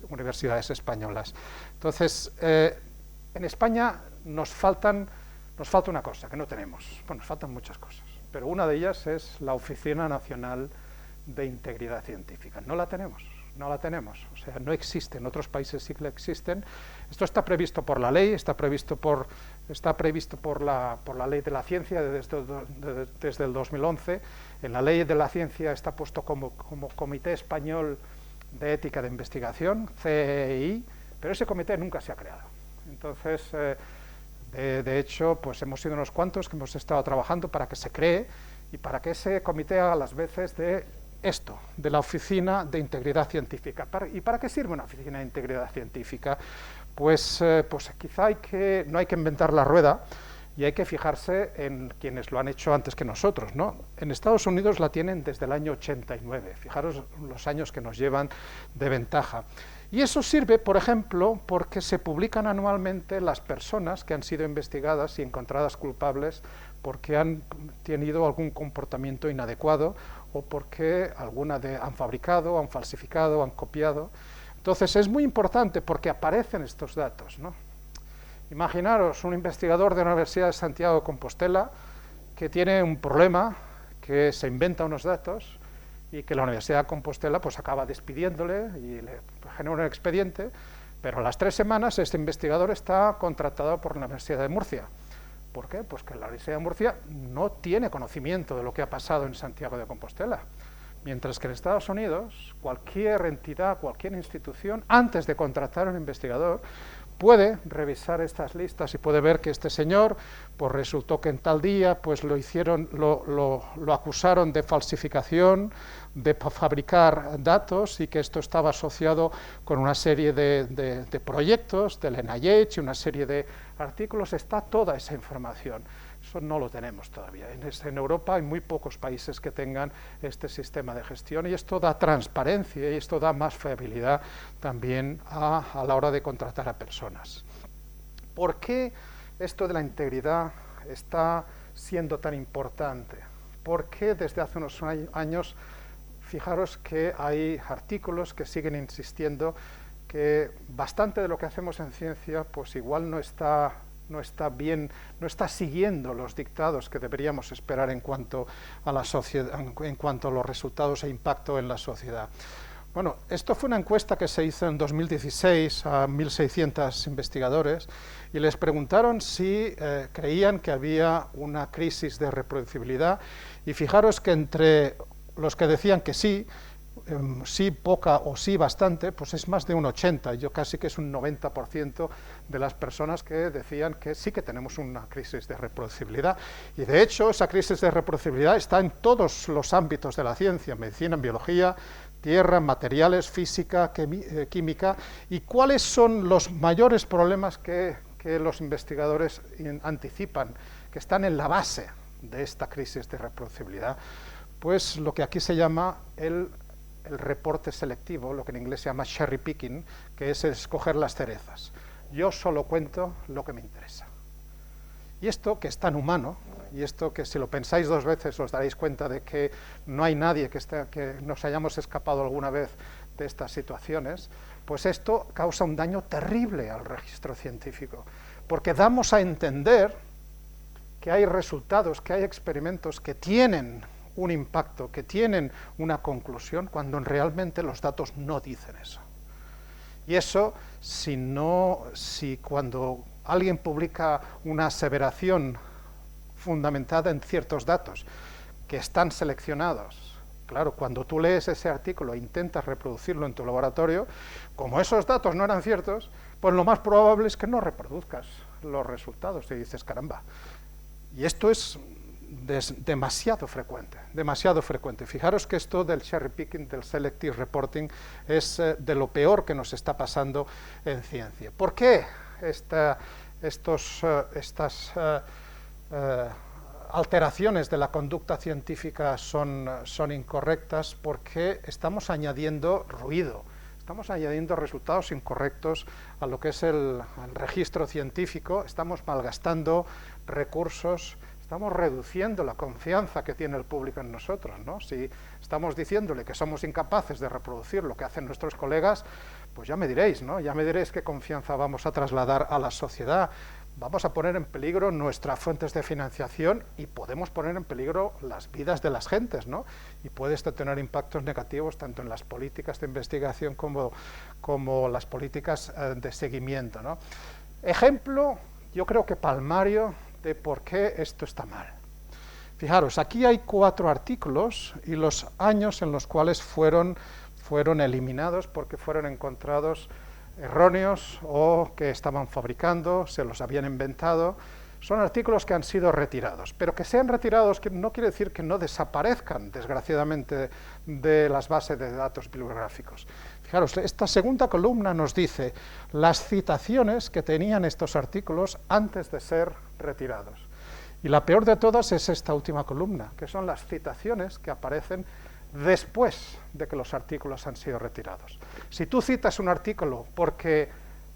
Universidades Españolas. Entonces, en España nos falta una cosa que no tenemos. Bueno, nos faltan muchas cosas, pero una de ellas es la Oficina Nacional de Integridad Científica. No la tenemos, o sea, no existe. En otros países sí que existen. Esto está previsto por la ley, está previsto por la Ley de la Ciencia desde el 2011. En la Ley de la Ciencia está puesto como Comité Español de Ética de Investigación, CEI, pero ese comité nunca se ha creado. Entonces, de hecho, pues hemos sido unos cuantos que hemos estado trabajando para que se cree y para que ese comité haga las veces de la Oficina de Integridad Científica. ¿Y para qué sirve una Oficina de Integridad Científica? Pues quizá no hay que inventar la rueda y hay que fijarse en quienes lo han hecho antes que nosotros, ¿no? En Estados Unidos la tienen desde el año 89, fijaros los años que nos llevan de ventaja. Y eso sirve, por ejemplo, porque se publican anualmente las personas que han sido investigadas y encontradas culpables porque han tenido algún comportamiento inadecuado o porque han fabricado, han falsificado, han copiado. Entonces es muy importante porque aparecen estos datos, ¿no? Imaginaros un investigador de la Universidad de Santiago de Compostela que tiene un problema, que se inventa unos datos y que la Universidad de Compostela pues acaba despidiéndole y le genera un expediente, pero a las 3 semanas este investigador está contratado por la Universidad de Murcia. ¿Por qué? Pues que la Universidad de Murcia no tiene conocimiento de lo que ha pasado en Santiago de Compostela. Mientras que en Estados Unidos, cualquier entidad, cualquier institución, antes de contratar a un investigador, puede revisar estas listas y puede ver que este señor, pues resultó que en tal día, pues lo acusaron de falsificación, de fabricar datos y que esto estaba asociado con una serie de proyectos del NIH y una serie de artículos. Está toda esa información. Eso no lo tenemos todavía. En Europa hay muy pocos países que tengan este sistema de gestión y esto da transparencia y esto da más fiabilidad también a la hora de contratar a personas. ¿Por qué esto de la integridad está siendo tan importante? ¿Por qué desde hace unos años, fijaros que hay artículos que siguen insistiendo que bastante de lo que hacemos en ciencia pues igual no está bien, no está siguiendo los dictados que deberíamos esperar en cuanto a la sociedad, en cuanto a los resultados e impacto en la sociedad? Bueno, esto fue una encuesta que se hizo en 2016 a 1.600 investigadores y les preguntaron si creían que había una crisis de reproducibilidad, y fijaros que entre los que decían que sí, sí poca o sí bastante, pues es más de un 80%, yo casi que es un 90% de las personas que decían que sí que tenemos una crisis de reproducibilidad. Y de hecho esa crisis de reproducibilidad está en todos los ámbitos de la ciencia, medicina, en biología, tierra, materiales, física, química. ¿Y cuáles son los mayores problemas que los investigadores anticipan, que están en la base de esta crisis de reproducibilidad? Pues lo que aquí se llama el reporte selectivo, lo que en inglés se llama cherry picking, que es escoger las cerezas. Yo solo cuento lo que me interesa. Y esto, que es tan humano, y esto que si lo pensáis dos veces os daréis cuenta de que no hay nadie que nos hayamos escapado alguna vez de estas situaciones, pues esto causa un daño terrible al registro científico, porque damos a entender que hay resultados, que hay experimentos que tienen un impacto, que tienen una conclusión, cuando realmente los datos no dicen eso. Y eso, si cuando alguien publica una aseveración fundamentada en ciertos datos que están seleccionados, claro, cuando tú lees ese artículo e intentas reproducirlo en tu laboratorio, como esos datos no eran ciertos, pues lo más probable es que no reproduzcas los resultados y dices, caramba. Y esto es demasiado frecuente, demasiado frecuente. Fijaros que esto del cherry picking, del selective reporting, es de lo peor que nos está pasando en ciencia. ¿Por qué estas alteraciones de la conducta científica son incorrectas? Porque estamos añadiendo ruido, estamos añadiendo resultados incorrectos a lo que es el registro científico, estamos malgastando recursos, estamos reduciendo la confianza que tiene el público en nosotros, ¿no? Si estamos diciéndole que somos incapaces de reproducir lo que hacen nuestros colegas, pues ya me diréis, ¿no? Ya me diréis qué confianza vamos a trasladar a la sociedad. Vamos a poner en peligro nuestras fuentes de financiación y podemos poner en peligro las vidas de las gentes, ¿no? Y puede esto tener impactos negativos tanto en las políticas de investigación como las políticas de seguimiento, ¿no? Ejemplo, yo creo que palmario, de por qué esto está mal. Fijaros, aquí hay 4 artículos y los años en los cuales fueron eliminados porque fueron encontrados erróneos o que estaban fabricando, se los habían inventado. Son artículos que han sido retirados, pero que sean retirados no quiere decir que no desaparezcan, desgraciadamente, de las bases de datos bibliográficos. Fijaros, esta segunda columna nos dice las citaciones que tenían estos artículos antes de ser retirados. Y la peor de todas es esta última columna, que son las citaciones que aparecen después de que los artículos han sido retirados. Si tú citas un artículo porque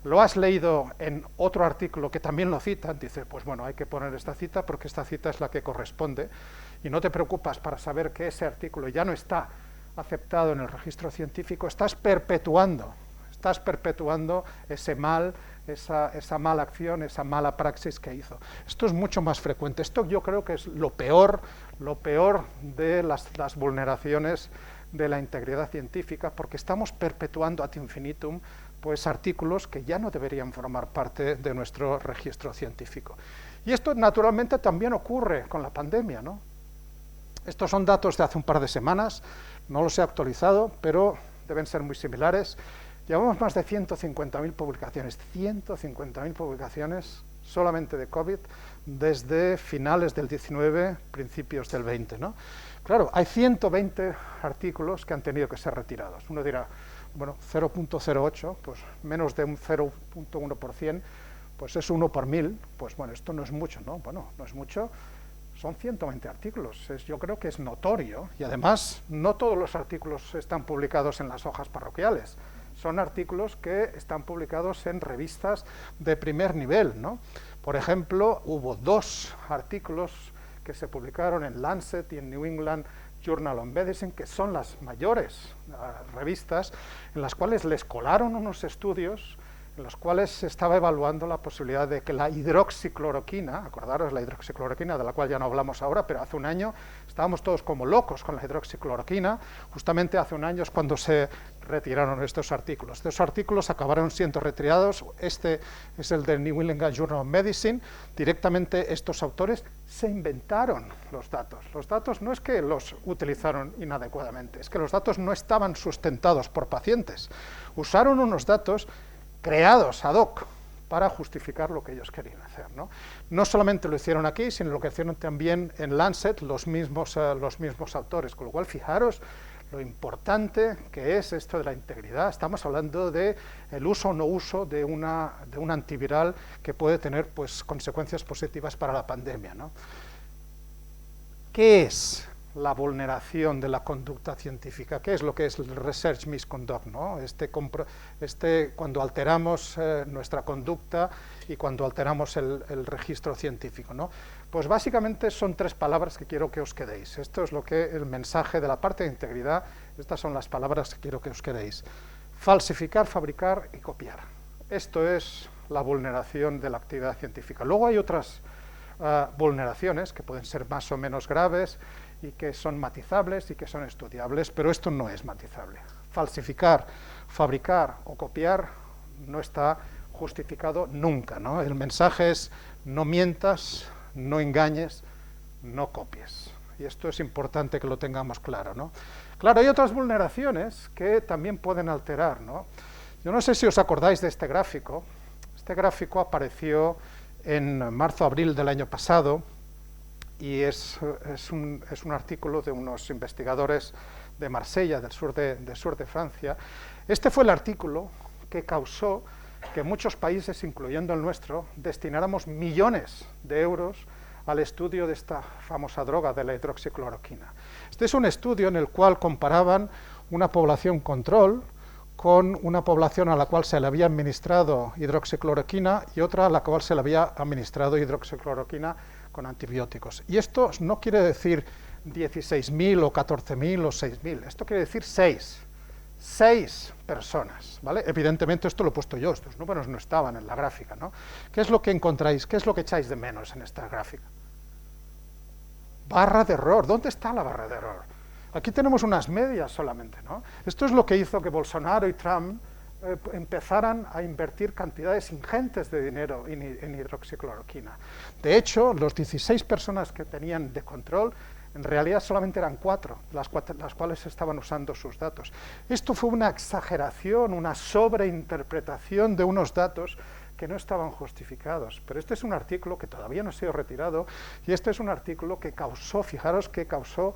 lo has leído en otro artículo que también lo cita, dices, pues bueno, hay que poner esta cita porque esta cita es la que corresponde, y no te preocupas para saber que ese artículo ya no está aceptado en el registro científico, estás perpetuando ese mal, esa mala acción, esa mala praxis que hizo. Esto es mucho más frecuente. Esto yo creo que es lo peor de las vulneraciones de la integridad científica, porque estamos perpetuando ad infinitum pues artículos que ya no deberían formar parte de nuestro registro científico. Y esto naturalmente también ocurre con la pandemia, ¿no? Estos son datos de hace un par de semanas, no los he actualizado, pero deben ser muy similares. Llevamos más de 150.000 publicaciones, 150.000 publicaciones solamente de COVID desde finales del 19, principios del 20, ¿no? Claro, hay 120 artículos que han tenido que ser retirados. Uno dirá, bueno, 0.08, pues menos de un 0.1%, pues es 1 por 1000, pues bueno, esto no es mucho, ¿no? Bueno, no es mucho, son 120 artículos, yo creo que es notorio, y además no todos los artículos están publicados en las hojas parroquiales, son artículos que están publicados en revistas de primer nivel, ¿no? Por ejemplo, hubo 2 artículos que se publicaron en Lancet y en New England Journal of Medicine, que son las mayores revistas, en las cuales les colaron unos estudios en los cuales se estaba evaluando la posibilidad de que la hidroxicloroquina, acordaros la hidroxicloroquina, de la cual ya no hablamos ahora, pero hace un año estábamos todos como locos con la hidroxicloroquina, justamente hace un año es cuando se retiraron estos artículos. Estos artículos acabaron siendo retirados, este es el del New England Journal of Medicine, directamente estos autores se inventaron los datos. Los datos no es que los utilizaron inadecuadamente, es que los datos no estaban sustentados por pacientes, usaron unos datos creados ad hoc para justificar lo que ellos querían hacer, ¿no? No solamente lo hicieron aquí, sino lo que hicieron también en Lancet los mismos autores, con lo cual fijaros lo importante que es esto de la integridad. Estamos hablando de el uso o no uso de un antiviral que puede tener pues consecuencias positivas para la pandemia, ¿no? ¿Qué es la vulneración de la conducta científica. ¿Qué es lo que es el research misconduct, ¿no? Cuando alteramos nuestra conducta y cuando alteramos el registro científico, ¿no? Pues básicamente son tres palabras que quiero que os quedéis. Esto es lo que el mensaje de la parte de integridad, estas son las palabras que quiero que os quedéis. Falsificar, fabricar y copiar. Esto es la vulneración de la actividad científica. Luego hay otras vulneraciones que pueden ser más o menos graves y que son matizables y que son estudiables, pero esto no es matizable. Falsificar, fabricar o copiar no está justificado nunca, ¿no? El mensaje es no mientas, no engañes, no copies. Y esto es importante que lo tengamos claro, ¿no? Claro, hay otras vulneraciones que también pueden alterar, ¿no? Yo no sé si os acordáis de este gráfico. Este gráfico apareció en marzo-abril del año pasado y es un artículo de unos investigadores de Marsella, del sur de Francia. Este fue el artículo que causó que muchos países, incluyendo el nuestro, destináramos millones de euros al estudio de esta famosa droga, de la hidroxicloroquina. Este es un estudio en el cual comparaban una población control con una población a la cual se le había administrado hidroxicloroquina y otra a la cual se le había administrado hidroxicloroquina con antibióticos. Y esto no quiere decir 16.000 o 14.000 o 6.000, esto quiere decir 6 personas, ¿vale? Evidentemente esto lo he puesto yo, estos números no estaban en la gráfica, ¿no? ¿Qué es lo que encontráis? ¿Qué es lo que echáis de menos en esta gráfica? Barra de error. ¿Dónde está la barra de error? Aquí tenemos unas medias solamente, ¿no? Esto es lo que hizo que Bolsonaro y Trump empezaran a invertir cantidades ingentes de dinero en hidroxicloroquina. De hecho, los 16 personas que tenían de control, en realidad solamente eran 4, las cuales estaban usando sus datos. Esto fue una exageración, una sobreinterpretación de unos datos que no estaban justificados. Pero este es un artículo que todavía no ha sido retirado, y este es un artículo que causó, fijaros que causó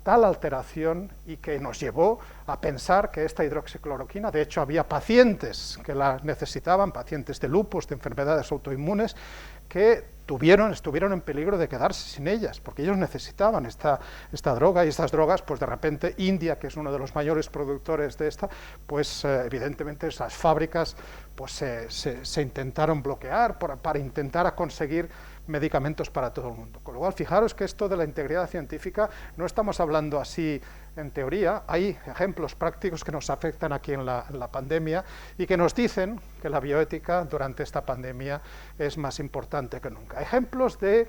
tal alteración y que nos llevó a pensar que esta hidroxicloroquina, de hecho había pacientes que la necesitaban, pacientes de lupus, de enfermedades autoinmunes, que estuvieron en peligro de quedarse sin ellas, porque ellos necesitaban esta droga, y estas drogas, pues de repente India, que es uno de los mayores productores de esta, pues evidentemente esas fábricas pues se intentaron bloquear para intentar conseguir medicamentos para todo el mundo. Con lo cual, fijaros que esto de la integridad científica no estamos hablando así en teoría, hay ejemplos prácticos que nos afectan aquí en la pandemia y que nos dicen que la bioética durante esta pandemia es más importante que nunca. Ejemplos de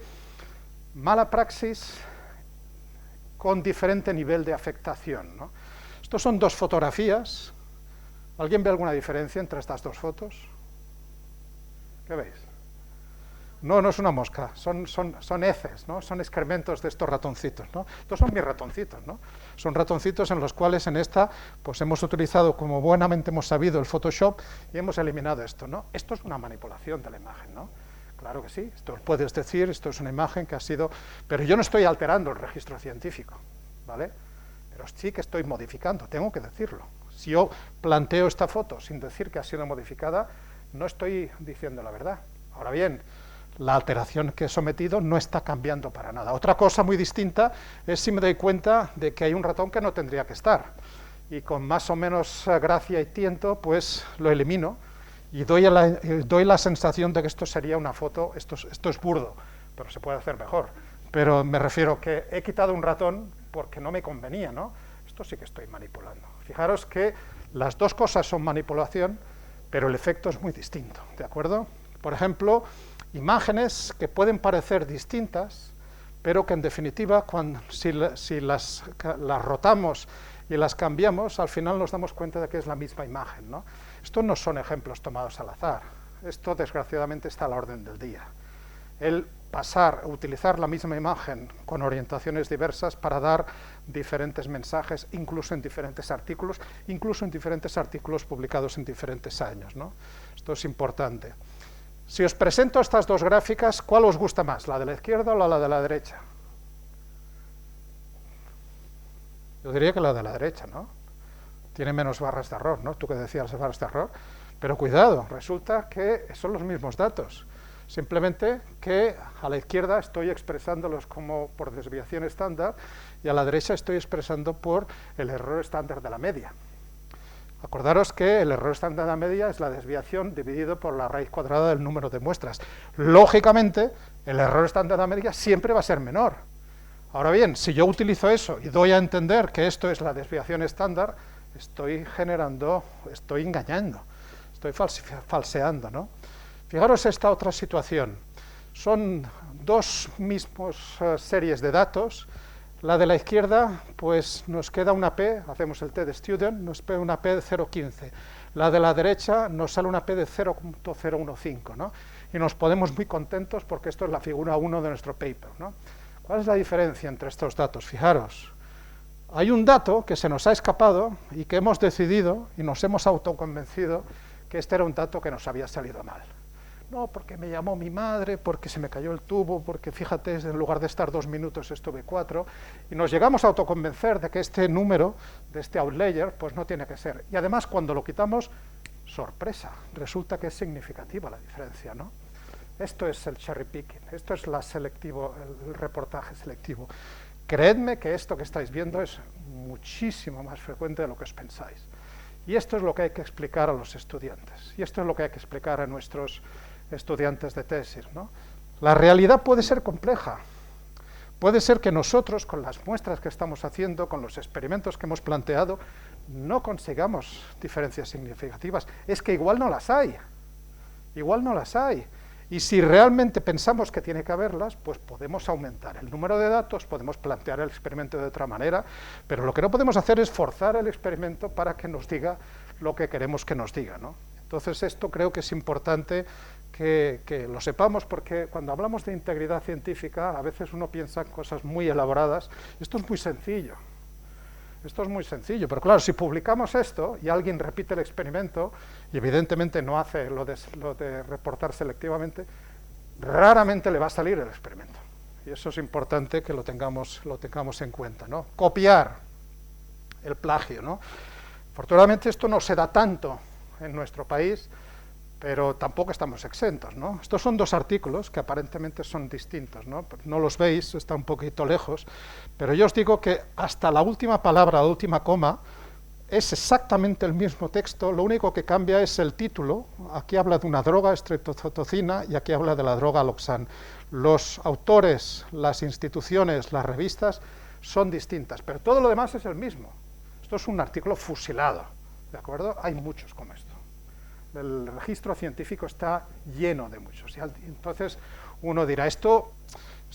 mala praxis con diferente nivel de afectación, ¿no? Estos son dos fotografías. ¿Alguien ve alguna diferencia entre estas dos fotos? ¿Qué veis? No, no es una mosca, son heces, ¿no? Son excrementos de estos ratoncitos, ¿no? Estos son mis ratoncitos, ¿no? Son ratoncitos en los cuales en esta pues hemos utilizado, como buenamente hemos sabido, el Photoshop y hemos eliminado esto, ¿no? Esto es una manipulación de la imagen, ¿no? Claro que sí, esto puedes decir, esto es una imagen que ha sido... Pero yo no estoy alterando el registro científico, ¿vale? Pero sí que estoy modificando, tengo que decirlo. Si yo planteo esta foto sin decir que ha sido modificada, no estoy diciendo la verdad. Ahora bien, la alteración que he sometido no está cambiando para nada. Otra cosa muy distinta es si me doy cuenta de que hay un ratón que no tendría que estar, y con más o menos gracia y tiento, pues lo elimino, y doy la sensación de que esto sería una foto, esto es burdo, pero se puede hacer mejor. Pero me refiero que he quitado un ratón porque no me convenía, ¿no? Esto sí que estoy manipulando. Fijaros que las dos cosas son manipulación, pero el efecto es muy distinto, ¿de acuerdo? Por ejemplo, imágenes que pueden parecer distintas, pero que en definitiva, si las rotamos y las cambiamos, al final nos damos cuenta de que es la misma imagen, ¿no? Estos no son ejemplos tomados al azar, esto desgraciadamente está a la orden del día. El utilizar la misma imagen con orientaciones diversas para dar diferentes mensajes, incluso en diferentes artículos publicados en diferentes años, ¿no? Esto es importante. Si os presento estas dos gráficas, ¿cuál os gusta más, la de la izquierda o la de la derecha? Yo diría que la de la derecha, ¿no? Tiene menos barras de error, ¿no? Tú que decías las barras de error. Pero cuidado, resulta que son los mismos datos. Simplemente que a la izquierda estoy expresándolos como por desviación estándar y a la derecha estoy expresando por el error estándar de la media. Acordaros que el error estándar de la media es la desviación dividido por la raíz cuadrada del número de muestras. Lógicamente, el error estándar de la media siempre va a ser menor. Ahora bien, si yo utilizo eso y doy a entender que esto es la desviación estándar, estoy engañando, estoy falseando, ¿no? Fijaros esta otra situación. Son dos mismos series de datos. La de la izquierda, pues nos queda una P, hacemos el T de student, nos queda una P de 0,15. La de la derecha nos sale una P de 0,015, ¿no? Y nos ponemos muy contentos porque esto es la figura 1 de nuestro paper, ¿no? ¿Cuál es la diferencia entre estos datos? Fijaros, hay un dato que se nos ha escapado y que hemos decidido y nos hemos autoconvencido que este era un dato que nos había salido mal. No, porque me llamó mi madre, porque se me cayó el tubo, porque fíjate, en lugar de estar 2 minutos estuve 4, y nos llegamos a autoconvencer de que este número, de este outlier, pues no tiene que ser. Y además, cuando lo quitamos, sorpresa, resulta que es significativa la diferencia, ¿no? Esto es el cherry picking, esto es el reportaje selectivo. Creedme que esto que estáis viendo es muchísimo más frecuente de lo que os pensáis. Y esto es lo que hay que explicar a los estudiantes, y esto es lo que hay que explicar a nuestros estudiantes de tesis, ¿no? La realidad puede ser compleja. Puede ser que nosotros, con las muestras que estamos haciendo, con los experimentos que hemos planteado, no consigamos diferencias significativas. Es que igual no las hay. Igual no las hay. Y si realmente pensamos que tiene que haberlas, pues podemos aumentar el número de datos, podemos plantear el experimento de otra manera, pero lo que no podemos hacer es forzar el experimento para que nos diga lo que queremos que nos diga, ¿no? Entonces esto creo que es importante que lo sepamos, porque cuando hablamos de integridad científica a veces uno piensa en cosas muy elaboradas. Esto es muy sencillo. Esto es muy sencillo, pero claro, si publicamos esto y alguien repite el experimento y evidentemente no hace lo de reportar selectivamente, raramente le va a salir el experimento. Y eso es importante que lo tengamos en cuenta, ¿no? Copiar el plagio, ¿no? Afortunadamente esto no se da tanto en nuestro país, pero tampoco estamos exentos, ¿no? Estos son dos artículos que aparentemente son distintos, ¿no? No los veis, está un poquito lejos, pero yo os digo que hasta la última palabra, la última coma, es exactamente el mismo texto, lo único que cambia es el título. Aquí habla de una droga, streptozotocina, y aquí habla de la droga Loxan. Los autores, las instituciones, las revistas son distintas, pero todo lo demás es el mismo. Esto es un artículo fusilado, ¿de acuerdo? Hay muchos como esto. El registro científico está lleno de muchos. Y entonces uno dirá, esto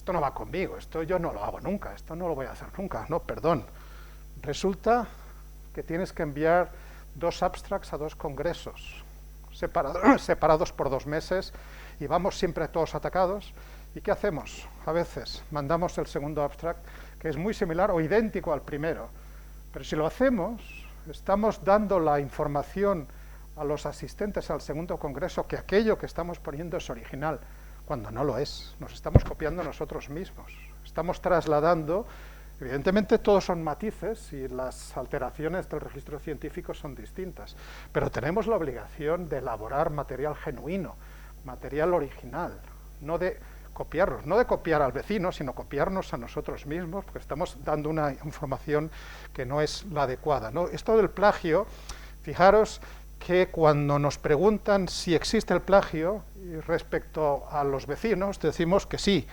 no va conmigo, esto yo no lo hago nunca, esto no lo voy a hacer nunca. No, perdón. Resulta que tienes que enviar 2 abstracts a 2 congresos, separados por 2 meses, y vamos siempre todos atacados. ¿Y qué hacemos? A veces mandamos el segundo abstract, que es muy similar o idéntico al primero. Pero si lo hacemos, estamos dando la información a los asistentes al segundo congreso que aquello que estamos poniendo es original, cuando no lo es. Nos estamos copiando nosotros mismos. Estamos trasladando, evidentemente todos son matices y las alteraciones del registro científico son distintas, pero tenemos la obligación de elaborar material genuino, material original, no de copiarnos, no de copiar al vecino, sino copiarnos a nosotros mismos, porque estamos dando una información que no es la adecuada, ¿no? Esto del plagio, fijaros que cuando nos preguntan si existe el plagio respecto a los vecinos, decimos que sí,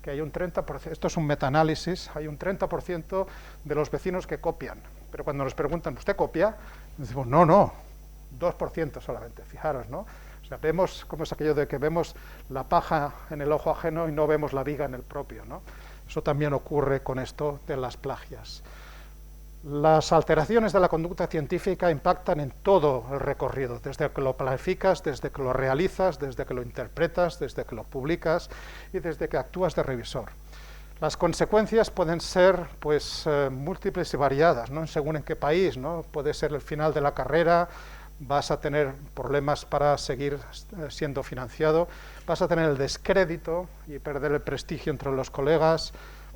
que hay un 30%, esto es un metaanálisis, hay un 30% de los vecinos que copian, pero cuando nos preguntan, ¿usted copia? Decimos, no, 2% solamente, fijaros, ¿no? O sea, vemos, como es aquello de que vemos la paja en el ojo ajeno y no vemos la viga en el propio, ¿no? Eso también ocurre con esto de las plagias. Las alteraciones de la conducta científica impactan en todo el recorrido, desde que lo planificas, desde que lo realizas, desde que lo interpretas, desde que lo publicas y desde que actúas de revisor. Las consecuencias pueden ser pues, múltiples y variadas, ¿no? Según en qué país, ¿no? Puede ser el final de la carrera, vas a tener problemas para seguir siendo financiado, vas a tener el descrédito y perder el prestigio entre los colegas,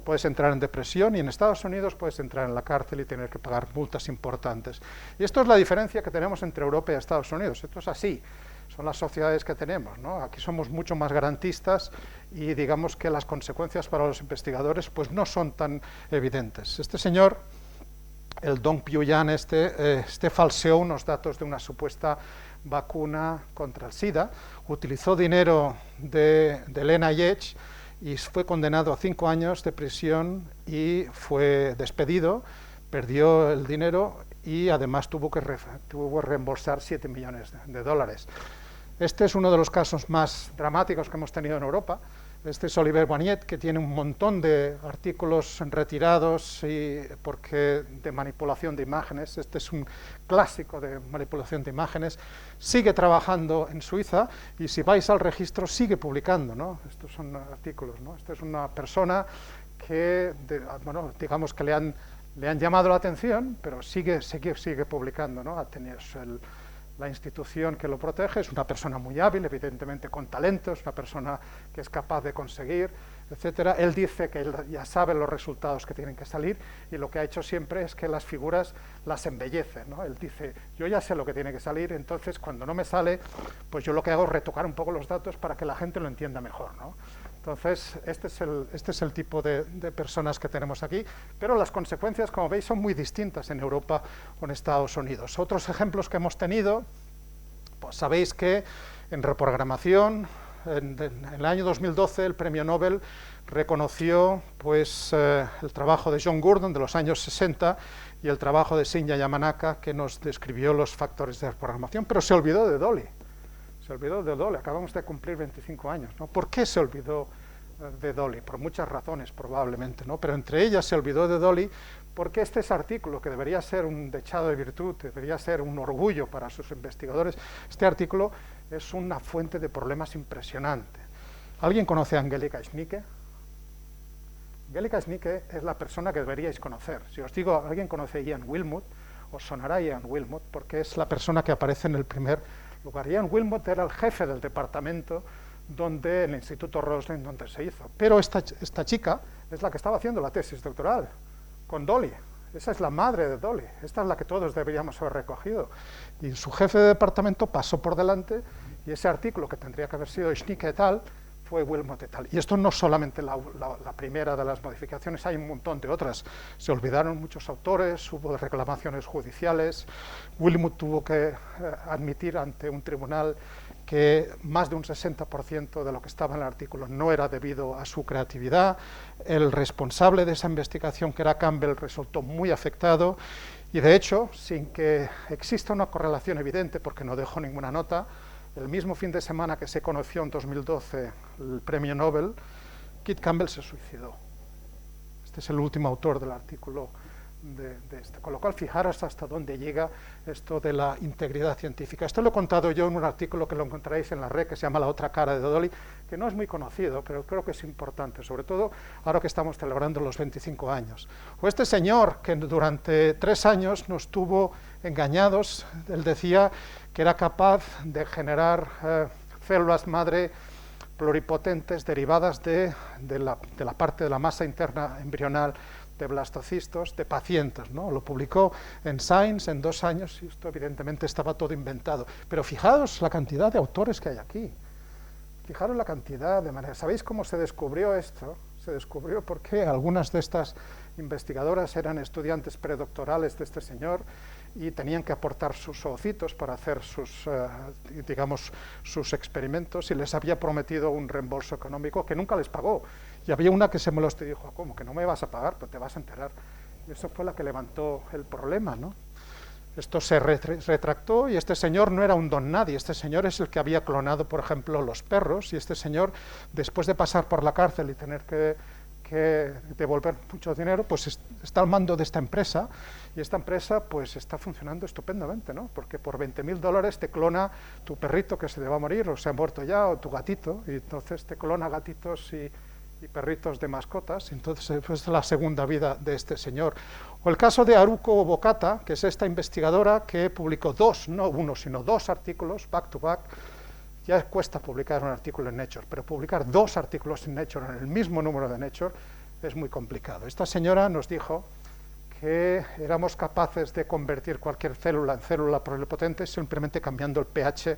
puedes entrar en depresión y en Estados Unidos puedes entrar en la cárcel y tener que pagar multas importantes. Y esto es la diferencia que tenemos entre Europa y Estados Unidos. Esto es así. son las sociedades que tenemos, ¿no? Aquí somos mucho más garantistas y digamos que las consecuencias para los investigadores pues no son tan evidentes. Este señor, el Dong Piuyan, falseó unos datos de una supuesta vacuna contra el SIDA, utilizó dinero del NIH y fue condenado a 5 años de prisión y fue despedido, perdió el dinero y además tuvo que reembolsar 7 millones de dólares. Este es uno de los casos más dramáticos que hemos tenido en Europa. Este es Olivier Boignet, que tiene un montón de artículos retirados de manipulación de imágenes. Este es un clásico de manipulación de imágenes. Sigue trabajando en Suiza y si vais al registro sigue publicando, ¿no? Estos son artículos, ¿no? Esta es una persona que, digamos que le han llamado la atención, pero sigue publicando, ¿no? Ha tenido la institución que lo protege, es una persona muy hábil, evidentemente con talento, es una persona que es capaz de conseguir, etcétera. Él dice que él ya sabe los resultados que tienen que salir y lo que ha hecho siempre es que las figuras las embellece, ¿no? Él dice, yo ya sé lo que tiene que salir, entonces cuando no me sale, pues yo lo que hago es retocar un poco los datos para que la gente lo entienda mejor, ¿no? Entonces, este es el tipo de personas que tenemos aquí, pero las consecuencias, como veis, son muy distintas en Europa o en Estados Unidos. Otros ejemplos que hemos tenido, pues sabéis que en reprogramación, en el año 2012, el premio Nobel reconoció pues, el trabajo de John Gurdon de los años 60 y el trabajo de Shinya Yamanaka, que nos describió los factores de reprogramación, pero se olvidó de Dolly. Se olvidó de Dolly, acabamos de cumplir 25 años, ¿no? ¿Por qué se olvidó de Dolly? Por muchas razones, probablemente, ¿no? Pero entre ellas se olvidó de Dolly porque este es artículo, que debería ser un dechado de virtud, debería ser un orgullo para sus investigadores, este artículo es una fuente de problemas impresionante. ¿Alguien conoce a Angelica Schnicke? Angelica Schnicke es la persona que deberíais conocer. Si os digo, ¿alguien conoce a Ian Wilmut? Os sonará Ian Wilmut, porque es la persona que aparece en el primer lugar. Ian Wilmut era el jefe del departamento donde el Instituto Roslin donde se hizo. Pero esta chica es la que estaba haciendo la tesis doctoral con Dolly. Esa es la madre de Dolly. Esta es la que todos deberíamos haber recogido. Y su jefe de departamento pasó por delante y ese artículo, que tendría que haber sido Schnicke et al., fue Wilmot et al. Y esto no es solamente la primera de las modificaciones, hay un montón de otras. Se olvidaron muchos autores, hubo reclamaciones judiciales. Wilmot tuvo que admitir ante un tribunal que más de un 60% de lo que estaba en el artículo no era debido a su creatividad. El responsable de esa investigación, que era Campbell, resultó muy afectado y, de hecho, sin que exista una correlación evidente, porque no dejó ninguna nota, el mismo fin de semana que se conoció en 2012 el premio Nobel, Kit Campbell se suicidó. Este es el último autor del artículo de este. Con lo cual, fijaros hasta dónde llega esto de la integridad científica. Esto lo he contado yo en un artículo que lo encontraréis en la red, que se llama La otra cara de Dolly, que no es muy conocido, pero creo que es importante, sobre todo ahora que estamos celebrando los 25 años. O este señor, que durante 3 años nos tuvo engañados, él decía que era capaz de generar células madre pluripotentes derivadas de la parte de la masa interna embrional de blastocistos de pacientes, ¿no? Lo publicó en Science en 2 años y esto evidentemente estaba todo inventado. Pero fijaos la cantidad de autores que hay aquí. Fijaros la cantidad de maneras. ¿Sabéis cómo se descubrió esto? Se descubrió porque algunas de estas investigadoras eran estudiantes predoctorales de este señor y tenían que aportar sus oocitos para hacer sus experimentos y les había prometido un reembolso económico que nunca les pagó. Y había una que se me los dijo, ¿cómo que no me vas a pagar? Pues te vas a enterar. Y eso fue la que levantó el problema, ¿no? Esto se retractó y este señor no era un don nadie, este señor es el que había clonado, por ejemplo, los perros, y este señor, después de pasar por la cárcel y tener que devolver mucho dinero, pues está al mando de esta empresa, y esta empresa pues está funcionando estupendamente, ¿no? Porque por $20.000 te clona tu perrito que se te va a morir o se ha muerto ya, o tu gatito, y entonces te clona gatitos y perritos de mascotas. Entonces es la segunda vida de este señor. O el caso de Haruko Obokata, que es esta investigadora que publicó 2, no 1, sino 2 artículos back to back. Ya cuesta publicar un artículo en Nature, pero publicar 2 artículos en Nature en el mismo número de Nature es muy complicado. Esta señora nos dijo que éramos capaces de convertir cualquier célula en célula pluripotente simplemente cambiando el pH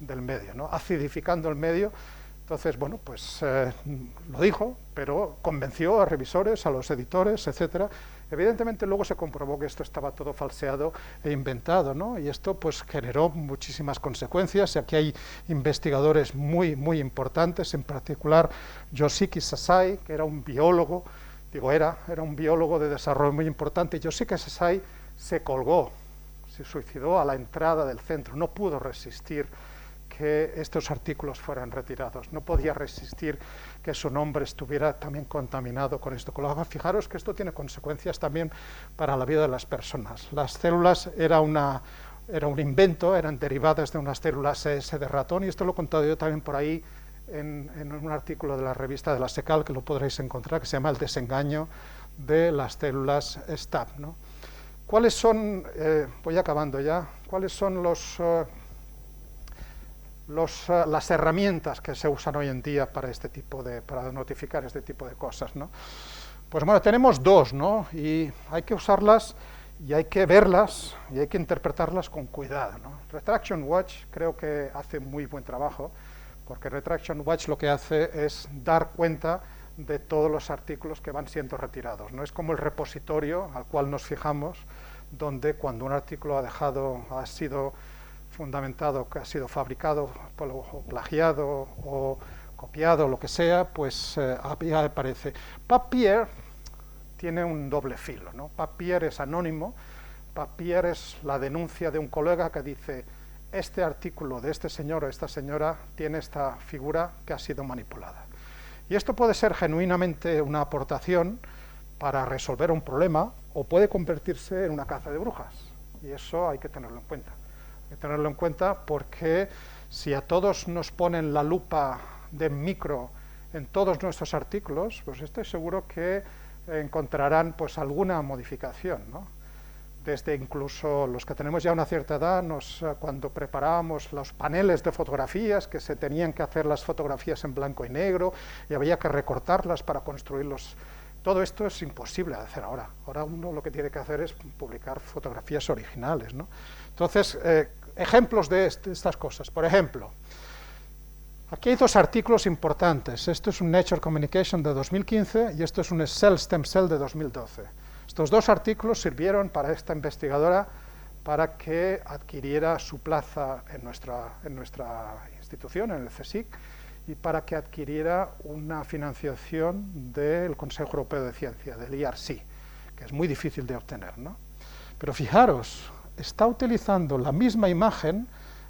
del medio, ¿no? Acidificando el medio. Entonces, bueno, pues lo dijo, pero convenció a revisores, a los editores, etcétera. Evidentemente luego se comprobó que esto estaba todo falseado e inventado, ¿no? Y esto pues generó muchísimas consecuencias. Y aquí hay investigadores muy, muy importantes, en particular Yoshiki Sasai, que era un biólogo, era un biólogo de desarrollo muy importante. Yoshiki Sasai se colgó, se suicidó a la entrada del centro, no pudo resistir que estos artículos fueran retirados, no podía resistir que su nombre estuviera también contaminado con esto. Fijaros que esto tiene consecuencias también para la vida de las personas. Las células era un invento, eran derivadas de unas células S de ratón, y esto lo he contado yo también por ahí en un artículo de la revista de la SECAL, que lo podréis encontrar, que se llama El desengaño de las células STAB, ¿no? ¿Cuáles son, voy acabando ya, cuáles son las herramientas que se usan hoy en día para para notificar este tipo de cosas, ¿no? Pues bueno, tenemos dos, ¿no? Y hay que usarlas y hay que verlas y hay que interpretarlas con cuidado, ¿no? Retraction Watch creo que hace muy buen trabajo, porque Retraction Watch lo que hace es dar cuenta de todos los artículos que van siendo retirados, ¿no? Es como el repositorio al cual nos fijamos, donde cuando un artículo ha sido fundamentado, que ha sido fabricado o plagiado o copiado, lo que sea, pues ahí aparece. Papier tiene un doble filo, ¿no? Papier es anónimo, Papier es la denuncia de un colega que dice: este artículo de este señor o esta señora tiene esta figura que ha sido manipulada. Y esto puede ser genuinamente una aportación para resolver un problema, o puede convertirse en una caza de brujas, y eso hay que tenerlo en cuenta. Hay que tenerlo en cuenta porque si a todos nos ponen la lupa de micro en todos nuestros artículos, pues estoy seguro que encontrarán pues alguna modificación, ¿no? Desde incluso los que tenemos ya una cierta edad, cuando preparábamos los paneles de fotografías, que se tenían que hacer las fotografías en blanco y negro y había que recortarlas para construirlos. Todo esto es imposible de hacer ahora. Ahora uno lo que tiene que hacer es publicar fotografías originales, ¿no? Entonces, ejemplos de estas cosas. Por ejemplo, aquí hay dos artículos importantes. Esto es un Nature Communication de 2015 y esto es un Cell Stem Cell de 2012. Estos dos artículos sirvieron para esta investigadora para que adquiriera su plaza en nuestra institución, en el CSIC, y para que adquiriera una financiación del Consejo Europeo de Ciencia, del IRC, que es muy difícil de obtener, ¿no? Pero fijaros, está utilizando la misma imagen,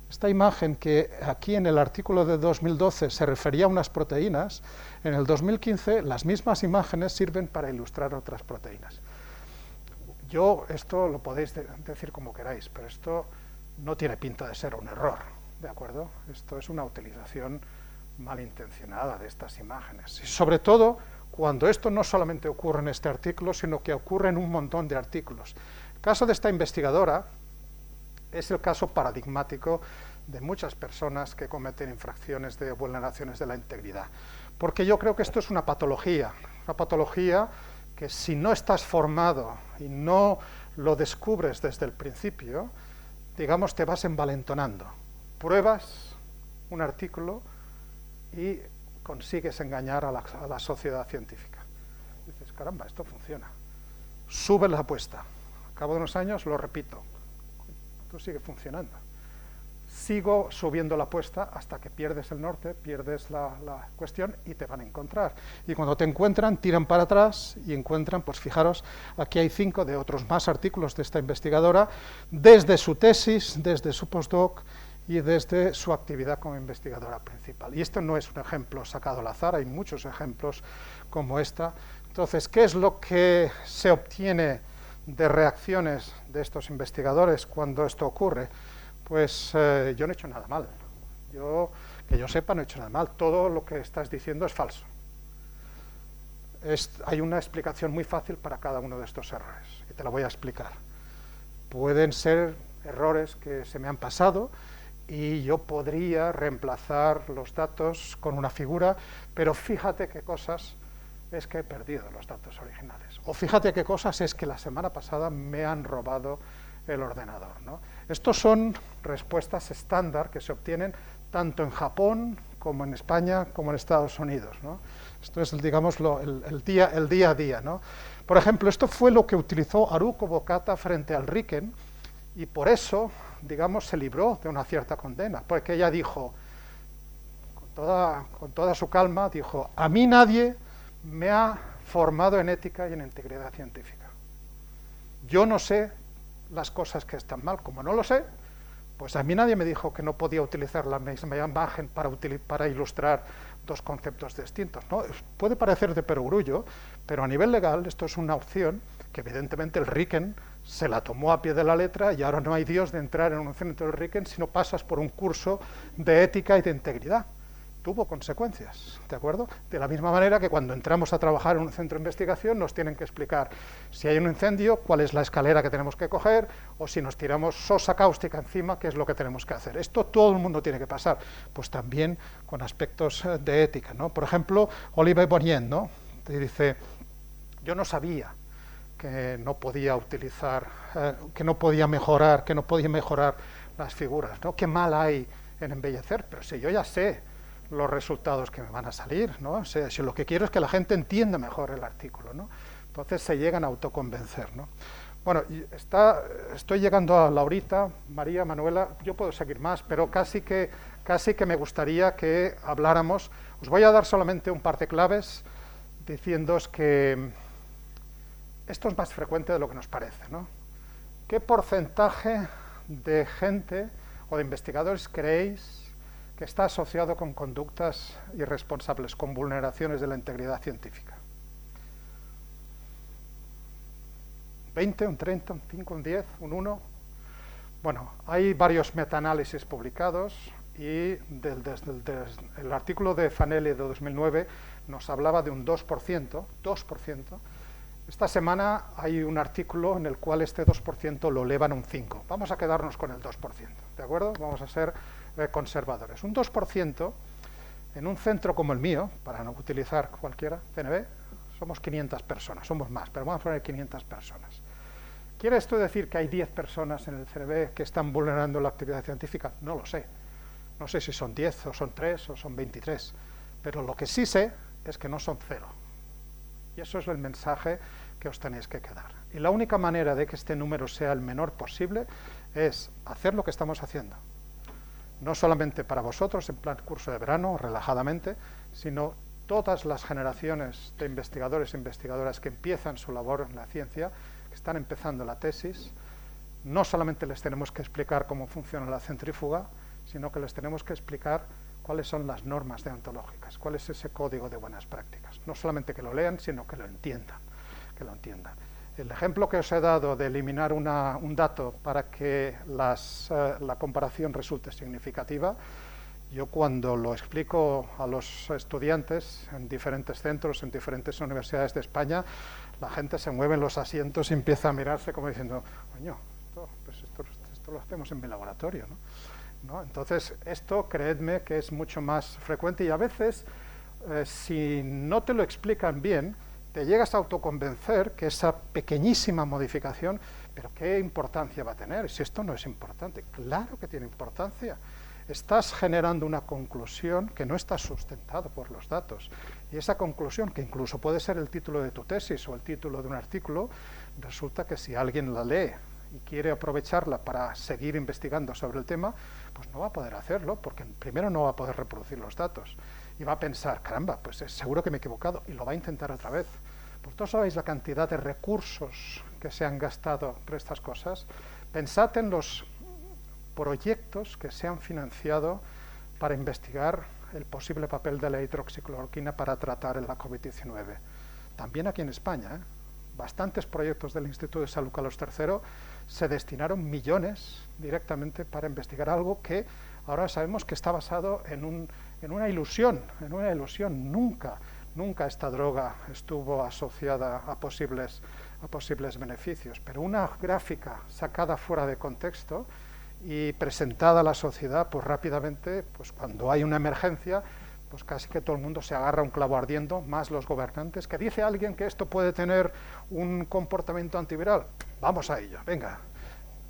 esta imagen que aquí en el artículo de 2012 se refería a unas proteínas, en el 2015 las mismas imágenes sirven para ilustrar otras proteínas. Esto lo podéis decir como queráis, pero esto no tiene pinta de ser un error, ¿de acuerdo? Esto es una utilización malintencionada de estas imágenes. Y sobre todo, cuando esto no solamente ocurre en este artículo, sino que ocurre en un montón de artículos. El caso de esta investigadora es el caso paradigmático de muchas personas que cometen infracciones de vulneraciones de la integridad. Porque yo creo que esto es una patología que si no estás formado y no lo descubres desde el principio, digamos, te vas envalentonando. Pruebas un artículo y consigues engañar a la sociedad científica. Dices, caramba, esto funciona. Subes la apuesta. Al cabo de unos años lo repito. Esto sigue funcionando. Sigo subiendo la apuesta hasta que pierdes el norte, pierdes la cuestión y te van a encontrar. Y cuando te encuentran, tiran para atrás y encuentran, pues fijaros, aquí hay 5 de otros más artículos de esta investigadora, desde su tesis, desde su postdoc y desde su actividad como investigadora principal. Y esto no es un ejemplo sacado al azar, hay muchos ejemplos como esta. Entonces, ¿qué es lo que se obtiene de reacciones de estos investigadores cuando esto ocurre? Pues yo no he hecho nada mal. Que yo sepa, no he hecho nada mal. Todo lo que estás diciendo es falso. Hay una explicación muy fácil para cada uno de estos errores, y te la voy a explicar. Pueden ser errores que se me han pasado, y yo podría reemplazar los datos con una figura, pero fíjate qué cosas es que he perdido los datos originales. O fíjate qué cosas es que la semana pasada me han robado el ordenador, ¿no? Estos son respuestas estándar que se obtienen tanto en Japón como en España como en Estados Unidos, ¿no? Esto es, digamos, el día a día, ¿no? Por ejemplo, esto fue lo que utilizó Haruko Bokata frente al Riken, y por eso, digamos, se libró de una cierta condena, porque ella dijo, con toda su calma, dijo, a mí nadie me ha formado en ética y en integridad científica. Yo no sé las cosas que están mal, como no lo sé, pues a mí nadie me dijo que no podía utilizar la misma imagen para ilustrar dos conceptos distintos, ¿no? Puede parecer de perogrullo, pero a nivel legal esto es una opción que evidentemente el Riken se la tomó a pie de la letra, y ahora no hay Dios de entrar en un centro del Riken si no pasas por un curso de ética y de integridad. Tuvo consecuencias, ¿de acuerdo? De la misma manera que cuando entramos a trabajar en un centro de investigación nos tienen que explicar si hay un incendio, cuál es la escalera que tenemos que coger, o si nos tiramos sosa cáustica encima, qué es lo que tenemos que hacer. Esto todo el mundo tiene que pasar, pues también con aspectos de ética, ¿no? Por ejemplo, Olivier Bonien, ¿no? Te dice, yo no sabía que no podía utilizar, que no podía mejorar las figuras, ¿no? Qué mal hay en embellecer, pero si yo ya sé los resultados que me van a salir, ¿no? O sea, si lo que quiero es que la gente entienda mejor el artículo, ¿no? Entonces se llegan a autoconvencer, ¿no? Bueno, estoy llegando a la horita, María, Manuela, yo puedo seguir más, pero casi que me gustaría que habláramos. Os voy a dar solamente un par de claves, diciéndoos que esto es más frecuente de lo que nos parece, ¿no? ¿Qué porcentaje de gente o de investigadores creéis que está asociado con conductas irresponsables, con vulneraciones de la integridad científica? ¿20, un 30, un 5, un 10, un 1? Bueno, hay varios metaanálisis publicados, y el artículo de Fanelli de 2009 nos hablaba de un 2%. Esta semana hay un artículo en el cual este 2% lo elevan a un 5%. Vamos a quedarnos con el 2%, ¿de acuerdo? Vamos a ser conservadores. Un 2% en un centro como el mío, para no utilizar cualquiera, CNV, somos 500 personas, somos más, pero vamos a poner 500 personas. ¿Quiere esto decir que hay 10 personas en el CNV que están vulnerando la actividad científica? No lo sé. No sé si son 10, o son 3, o son 23. Pero lo que sí sé es que no son 0. Y eso es el mensaje que os tenéis que quedar. Y la única manera de que este número sea el menor posible es hacer lo que estamos haciendo. No solamente para vosotros, en plan curso de verano, relajadamente, sino todas las generaciones de investigadores e investigadoras que empiezan su labor en la ciencia, que están empezando la tesis. No solamente les tenemos que explicar cómo funciona la centrífuga, sino que les tenemos que explicar cuáles son las normas deontológicas, cuál es ese código de buenas prácticas. No solamente que lo lean, sino que lo entiendan. El ejemplo que os he dado de eliminar un dato para que la comparación resulte significativa, yo cuando lo explico a los estudiantes en diferentes centros, en diferentes universidades de España, la gente se mueve en los asientos y empieza a mirarse como diciendo, coño, esto lo hacemos en mi laboratorio, ¿no? Entonces, esto, creedme, que es mucho más frecuente, y a veces, si no te lo explican bien, te llegas a autoconvencer que esa pequeñísima modificación, pero ¿qué importancia va a tener? Si esto no es importante, claro que tiene importancia. Estás generando una conclusión que no está sustentada por los datos, y esa conclusión, que incluso puede ser el título de tu tesis o el título de un artículo, resulta que si alguien la lee y quiere aprovecharla para seguir investigando sobre el tema, pues no va a poder hacerlo, porque primero no va a poder reproducir los datos, y va a pensar, caramba, pues seguro que me he equivocado, y lo va a intentar otra vez. Vosotros sabéis la cantidad de recursos que se han gastado por estas cosas. Pensad en los proyectos que se han financiado para investigar el posible papel de la hidroxicloroquina para tratar la COVID-19. También aquí en España, bastantes proyectos del Instituto de Salud Carlos III se destinaron millones directamente para investigar algo que ahora sabemos que está basado en una ilusión. Nunca esta droga estuvo asociada a posibles beneficios, pero una gráfica sacada fuera de contexto y presentada a la sociedad, pues rápidamente, pues cuando hay una emergencia, pues casi que todo el mundo se agarra a un clavo ardiendo, más los gobernantes, que dice alguien que esto puede tener un comportamiento antiviral. Vamos a ello, venga.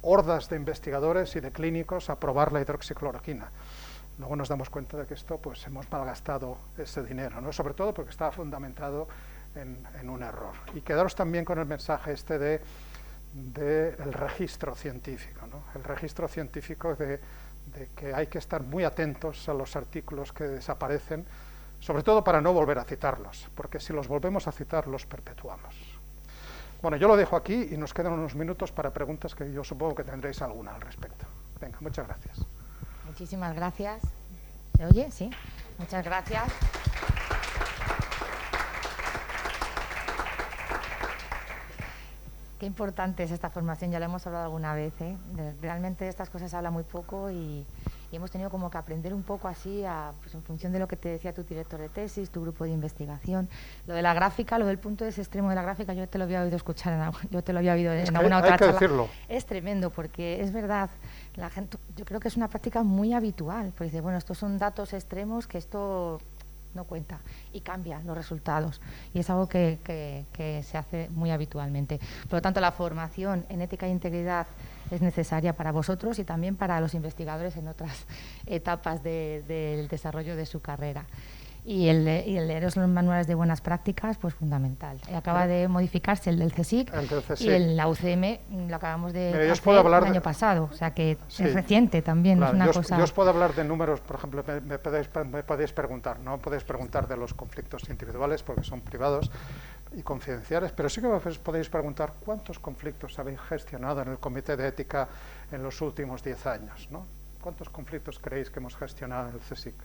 Hordas de investigadores y de clínicos a probar la hidroxicloroquina. luego nos damos cuenta de que esto, pues hemos malgastado ese dinero, ¿no? Sobre todo porque estaba fundamentado en un error. Y quedaros también con el mensaje este del registro científico, ¿no? El registro científico de que hay que estar muy atentos a los artículos que desaparecen, sobre todo para no volver a citarlos, porque si los volvemos a citar los perpetuamos. Bueno, yo lo dejo aquí y nos quedan unos minutos para preguntas que yo supongo que tendréis alguna al respecto. Venga, muchas gracias. Muchísimas gracias. ¿Se oye? Sí. Muchas gracias. Qué importante es esta formación, ya lo hemos hablado alguna vez, ¿eh? Realmente de estas cosas se habla muy poco y hemos tenido como que aprender un poco así, pues en función de lo que te decía tu director de tesis, tu grupo de investigación. Lo de la gráfica, lo del punto de ese extremo de la gráfica, yo te lo había oído escuchar, yo te lo había oído en alguna otra charla. Decirlo. Es tremendo porque es verdad, la gente, yo creo que es una práctica muy habitual, pues dice, bueno, estos son datos extremos que esto no cuenta y cambia los resultados y es algo que se hace muy habitualmente. Por lo tanto, la formación en ética e integridad es necesaria para vosotros y también para los investigadores en otras etapas del desarrollo de su carrera. Y el leeros los manuales de buenas prácticas, pues fundamental. Acaba de modificarse el del CSIC, y en la UCM lo acabamos de hacer el año pasado, o sea que sí, es reciente también. Claro, es una cosa... Yo os puedo hablar de números, por ejemplo, me podéis preguntar, no podéis preguntar de los conflictos individuales porque son privados y confidenciales, pero sí que os podéis preguntar cuántos conflictos habéis gestionado en el Comité de Ética en los últimos 10 años, ¿no? ¿Cuántos conflictos creéis que hemos gestionado en el CSIC?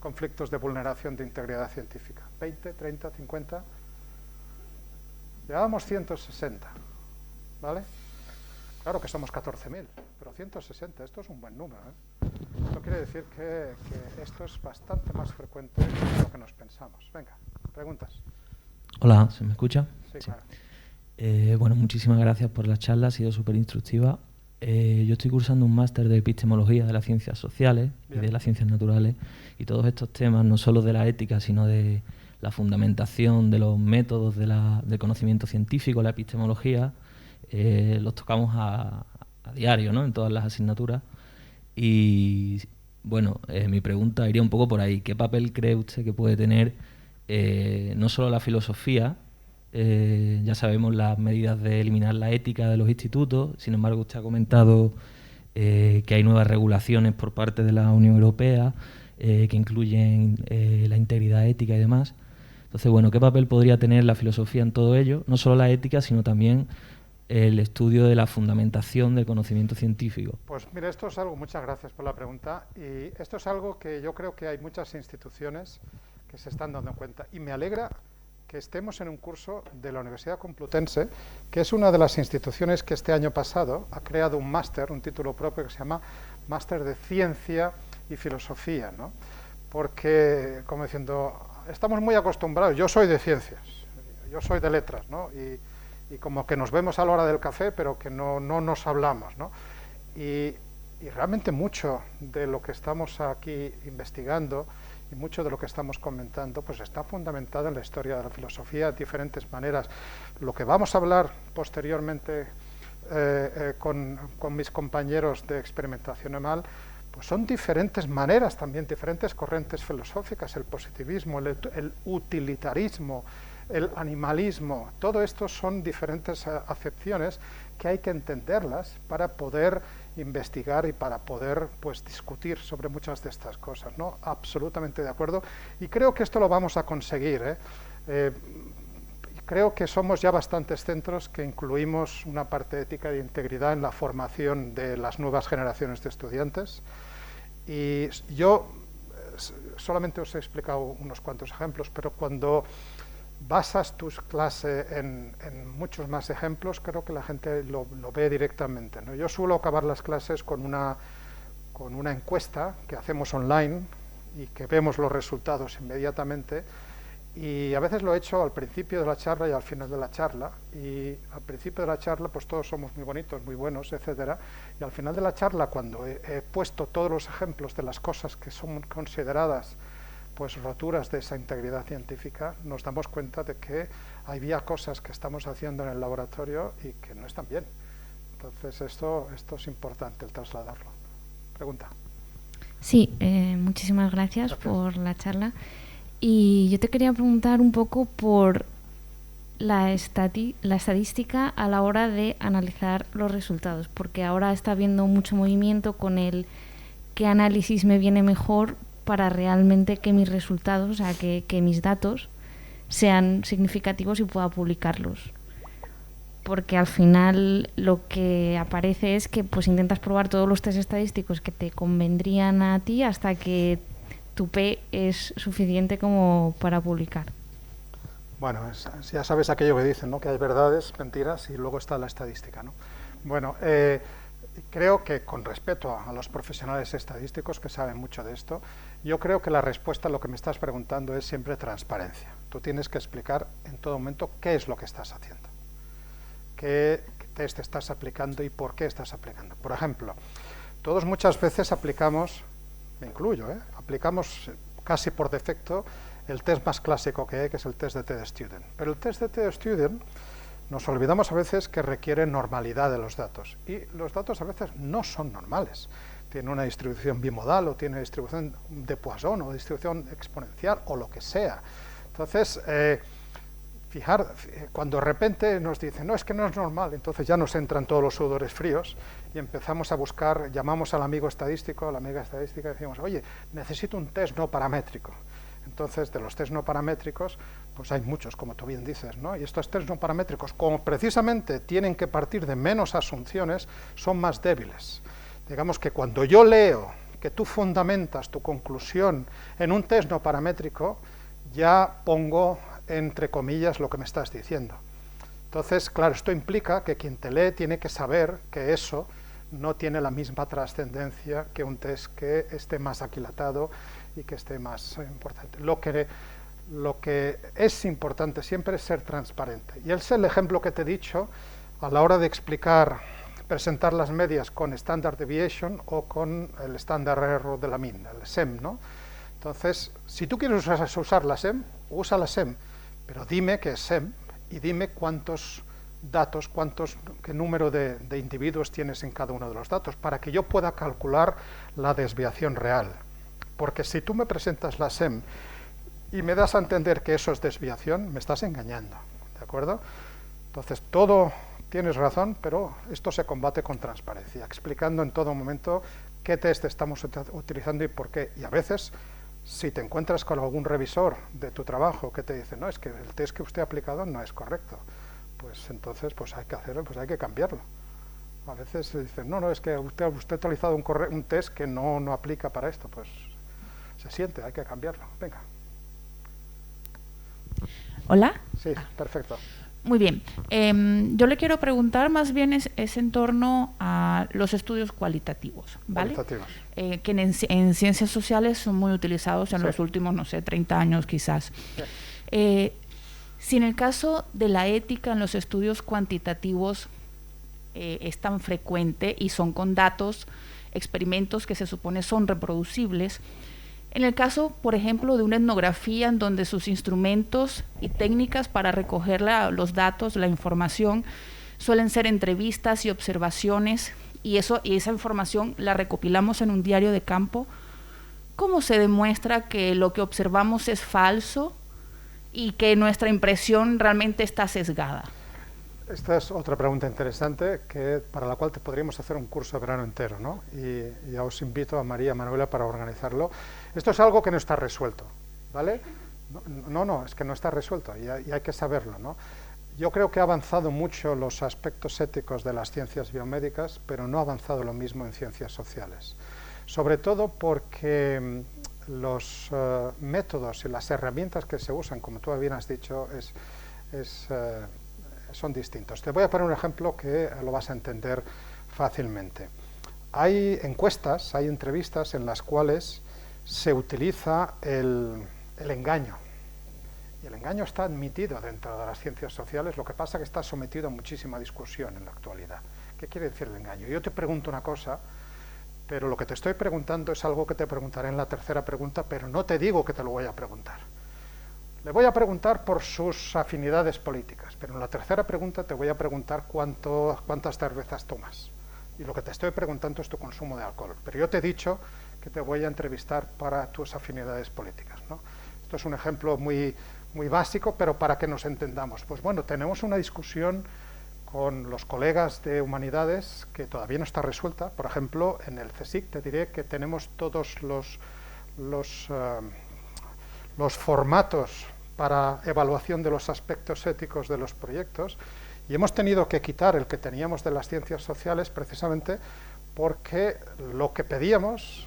Conflictos de vulneración de integridad científica. ¿20, 30, 50? Llevábamos 160, ¿vale? Claro que somos 14.000, pero 160, esto es un buen número, ¿eh? Esto quiere decir que esto es bastante más frecuente de lo que nos pensamos. Venga, preguntas. Hola, ¿se me escucha? Sí, claro. Bueno, muchísimas gracias por la charla, ha sido súper instructiva. Yo estoy cursando un máster de epistemología de las ciencias sociales y de las ciencias naturales, y todos estos temas, no solo de la ética, sino de la fundamentación de los métodos del conocimiento científico, la epistemología, los tocamos a diario, ¿no? En todas las asignaturas. Y bueno, mi pregunta iría un poco por ahí. ¿Qué papel cree usted que puede tener no solo la filosofía? Ya sabemos las medidas de eliminar la ética de los institutos, sin embargo usted ha comentado que hay nuevas regulaciones por parte de la Unión Europea que incluyen la integridad ética y demás. Entonces, bueno, ¿qué papel podría tener la filosofía en todo ello? No solo la ética, sino también el estudio de la fundamentación del conocimiento científico. Pues mira, esto es algo, muchas gracias por la pregunta, y esto es algo que yo creo que hay muchas instituciones que se están dando cuenta, y me alegra que estemos en un curso de la Universidad Complutense, que es una de las instituciones que este año pasado ha creado un máster, un título propio que se llama Máster de Ciencia y Filosofía, ¿no? Porque, como diciendo, estamos muy acostumbrados, yo soy de ciencias, yo soy de letras, ¿no? Y como que nos vemos a la hora del café, pero que no nos hablamos, ¿no? Y realmente mucho de lo que estamos aquí investigando y mucho de lo que estamos comentando, pues está fundamentado en la historia de la filosofía de diferentes maneras. Lo que vamos a hablar posteriormente con mis compañeros de experimentación animal, pues son diferentes maneras también, diferentes corrientes filosóficas, el positivismo, el utilitarismo, el animalismo, todo esto son diferentes acepciones que hay que entenderlas para poder investigar y para poder, pues, discutir sobre muchas de estas cosas, ¿no? Absolutamente de acuerdo, y creo que esto lo vamos a conseguir, creo que somos ya bastantes centros que incluimos una parte ética de integridad en la formación de las nuevas generaciones de estudiantes, y yo solamente os he explicado unos cuantos ejemplos, pero cuando basas tu clase en muchos más ejemplos, creo que la gente lo ve directamente, ¿no? Yo suelo acabar las clases con una encuesta que hacemos online y que vemos los resultados inmediatamente, y a veces lo he hecho al principio de la charla y al final de la charla, y al principio de la charla pues todos somos muy bonitos, muy buenos, etcétera, y al final de la charla, cuando he puesto todos los ejemplos de las cosas que son consideradas pues roturas de esa integridad científica, nos damos cuenta de que había cosas que estamos haciendo en el laboratorio y que no están bien. Entonces esto es importante, el trasladarlo. Pregunta. Sí, muchísimas gracias por la charla. Y yo te quería preguntar un poco por la estadística a la hora de analizar los resultados, porque ahora está habiendo mucho movimiento con el qué análisis me viene mejor para realmente que mis resultados, o sea, que mis datos sean significativos y pueda publicarlos. Porque al final lo que aparece es que pues intentas probar todos los test estadísticos que te convendrían a ti hasta que tu P es suficiente como para publicar. Bueno, ya sabes aquello que dicen, ¿no? Que hay verdades, mentiras y luego está la estadística, ¿no? Bueno, creo que con respeto a los profesionales estadísticos que saben mucho de esto, yo creo que la respuesta a lo que me estás preguntando es siempre transparencia. Tú tienes que explicar en todo momento qué es lo que estás haciendo, qué test estás aplicando y por qué estás aplicando. Por ejemplo, todos muchas veces aplicamos, me incluyo, aplicamos casi por defecto el test más clásico que hay, que es el test de TED-Student. Pero el test de TED-Student nos olvidamos a veces que requiere normalidad de los datos. Y los datos a veces no son normales. Tiene una distribución bimodal o tiene distribución de Poisson o distribución exponencial o lo que sea. Entonces, cuando de repente nos dicen, no, es que no es normal, entonces ya nos entran todos los sudores fríos y empezamos a buscar, llamamos al amigo estadístico, a la amiga estadística y decimos, oye, necesito un test no paramétrico. Entonces, de los test no paramétricos, pues hay muchos, como tú bien dices, ¿no? Y estos test no paramétricos, como precisamente tienen que partir de menos asunciones, son más débiles. Digamos que cuando yo leo que tú fundamentas tu conclusión en un test no paramétrico, ya pongo entre comillas lo que me estás diciendo. Entonces, claro, esto implica que quien te lee tiene que saber que eso no tiene la misma trascendencia que un test que esté más aquilatado y que esté más importante. Lo que es importante siempre es ser transparente. Y es el ejemplo que te he dicho a la hora de explicar, presentar las medias con Standard Deviation o con el Standard Error de la mean, el SEM, ¿no? Entonces, si tú quieres usar la SEM, usa la SEM, pero dime que es SEM y dime cuántos datos, qué número de individuos tienes en cada uno de los datos, para que yo pueda calcular la desviación real. Porque si tú me presentas la SEM y me das a entender que eso es desviación, me estás engañando, ¿de acuerdo? Entonces, tienes razón, pero esto se combate con transparencia, explicando en todo momento qué test estamos utilizando y por qué. Y a veces, si te encuentras con algún revisor de tu trabajo que te dice, no, es que el test que usted ha aplicado no es correcto, pues entonces pues hay que hacerlo, pues hay que cambiarlo. A veces se dice, no, es que usted ha utilizado un test que no aplica para esto, pues se siente, hay que cambiarlo. Venga. ¿Hola? Sí, perfecto. Muy bien. Yo le quiero preguntar más bien es en torno a los estudios cualitativos, ¿vale? Cualitativos. Que en ciencias sociales son muy utilizados en los últimos, no sé, 30 años quizás. Sí. Si en el caso de la ética en los estudios cuantitativos es tan frecuente y son con datos, experimentos que se supone son reproducibles, en el caso, por ejemplo, de una etnografía en donde sus instrumentos y técnicas para recoger los datos, la información, suelen ser entrevistas y observaciones, y esa información la recopilamos en un diario de campo, ¿cómo se demuestra que lo que observamos es falso y que nuestra impresión realmente está sesgada? Esta es otra pregunta interesante para la cual te podríamos hacer un curso de verano entero, ¿no? Y ya os invito a María Manuela para organizarlo. Esto es algo que no está resuelto, ¿vale? No, es que no está resuelto y hay que saberlo, ¿no? Yo creo que ha avanzado mucho los aspectos éticos de las ciencias biomédicas, pero no ha avanzado lo mismo en ciencias sociales. Sobre todo porque los métodos y las herramientas que se usan, como tú bien has dicho, son distintos. Te voy a poner un ejemplo que lo vas a entender fácilmente. Hay encuestas, hay entrevistas en las cuales se utiliza el engaño. Y el engaño está admitido dentro de las ciencias sociales, lo que pasa es que está sometido a muchísima discusión en la actualidad. ¿Qué quiere decir el engaño? Yo te pregunto una cosa, pero lo que te estoy preguntando es algo que te preguntaré en la tercera pregunta, pero no te digo que te lo voy a preguntar. Le voy a preguntar por sus afinidades políticas, pero en la tercera pregunta te voy a preguntar cuántas cervezas tomas. y lo que te estoy preguntando es tu consumo de alcohol. Pero yo te he dicho que te voy a entrevistar para tus afinidades políticas, ¿no? Esto es un ejemplo muy básico, pero para que nos entendamos. Pues bueno, tenemos una discusión con los colegas de humanidades que todavía no está resuelta. Por ejemplo, en el CSIC te diré que tenemos todos los formatos para evaluación de los aspectos éticos de los proyectos, y hemos tenido que quitar el que teníamos de las ciencias sociales precisamente porque lo que pedíamos,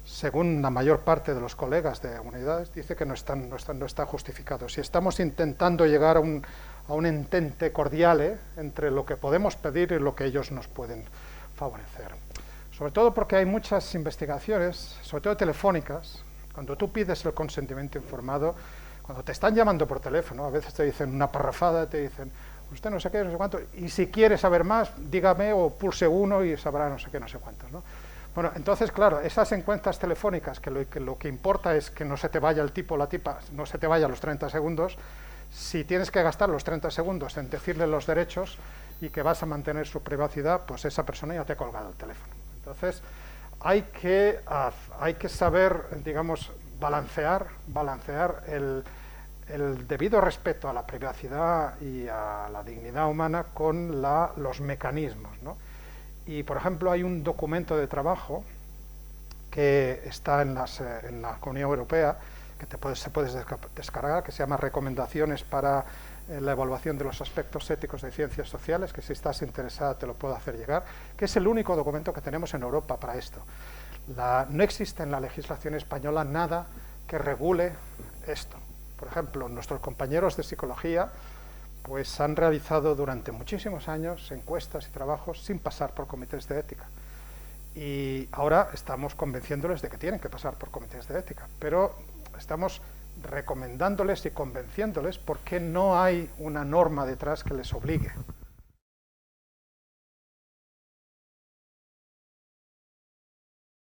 según la mayor parte de los colegas de humanidades, dice que no está justificado. Si estamos intentando llegar a un entente cordial entre lo que podemos pedir y lo que ellos nos pueden favorecer. Sobre todo porque hay muchas investigaciones, sobre todo telefónicas, cuando tú pides el consentimiento informado, cuando te están llamando por teléfono, a veces te dicen una parrafada, te dicen, usted no sé qué, no sé cuánto, y si quiere saber más, dígame o pulse 1 y sabrá no sé qué, no sé cuántos, ¿no? Bueno, entonces, claro, esas encuestas telefónicas, que lo que importa es que no se te vaya el tipo o la tipa, no se te vaya los 30 segundos, si tienes que gastar los 30 segundos en decirle los derechos y que vas a mantener su privacidad, pues esa persona ya te ha colgado el teléfono. Entonces, hay que saber, digamos, balancear el debido respeto a la privacidad y a la dignidad humana con los mecanismos, ¿no? Y, por ejemplo, hay un documento de trabajo que está en la Comunidad Europea, que se puede descargar, que se llama Recomendaciones para la evaluación de los aspectos éticos de ciencias sociales, que si estás interesada te lo puedo hacer llegar, que es el único documento que tenemos en Europa para esto. No existe en la legislación española nada que regule esto. Por ejemplo, nuestros compañeros de psicología pues han realizado durante muchísimos años encuestas y trabajos sin pasar por comités de ética. Y ahora estamos convenciéndoles de que tienen que pasar por comités de ética, pero estamos recomendándoles y convenciéndoles porque no hay una norma detrás que les obligue.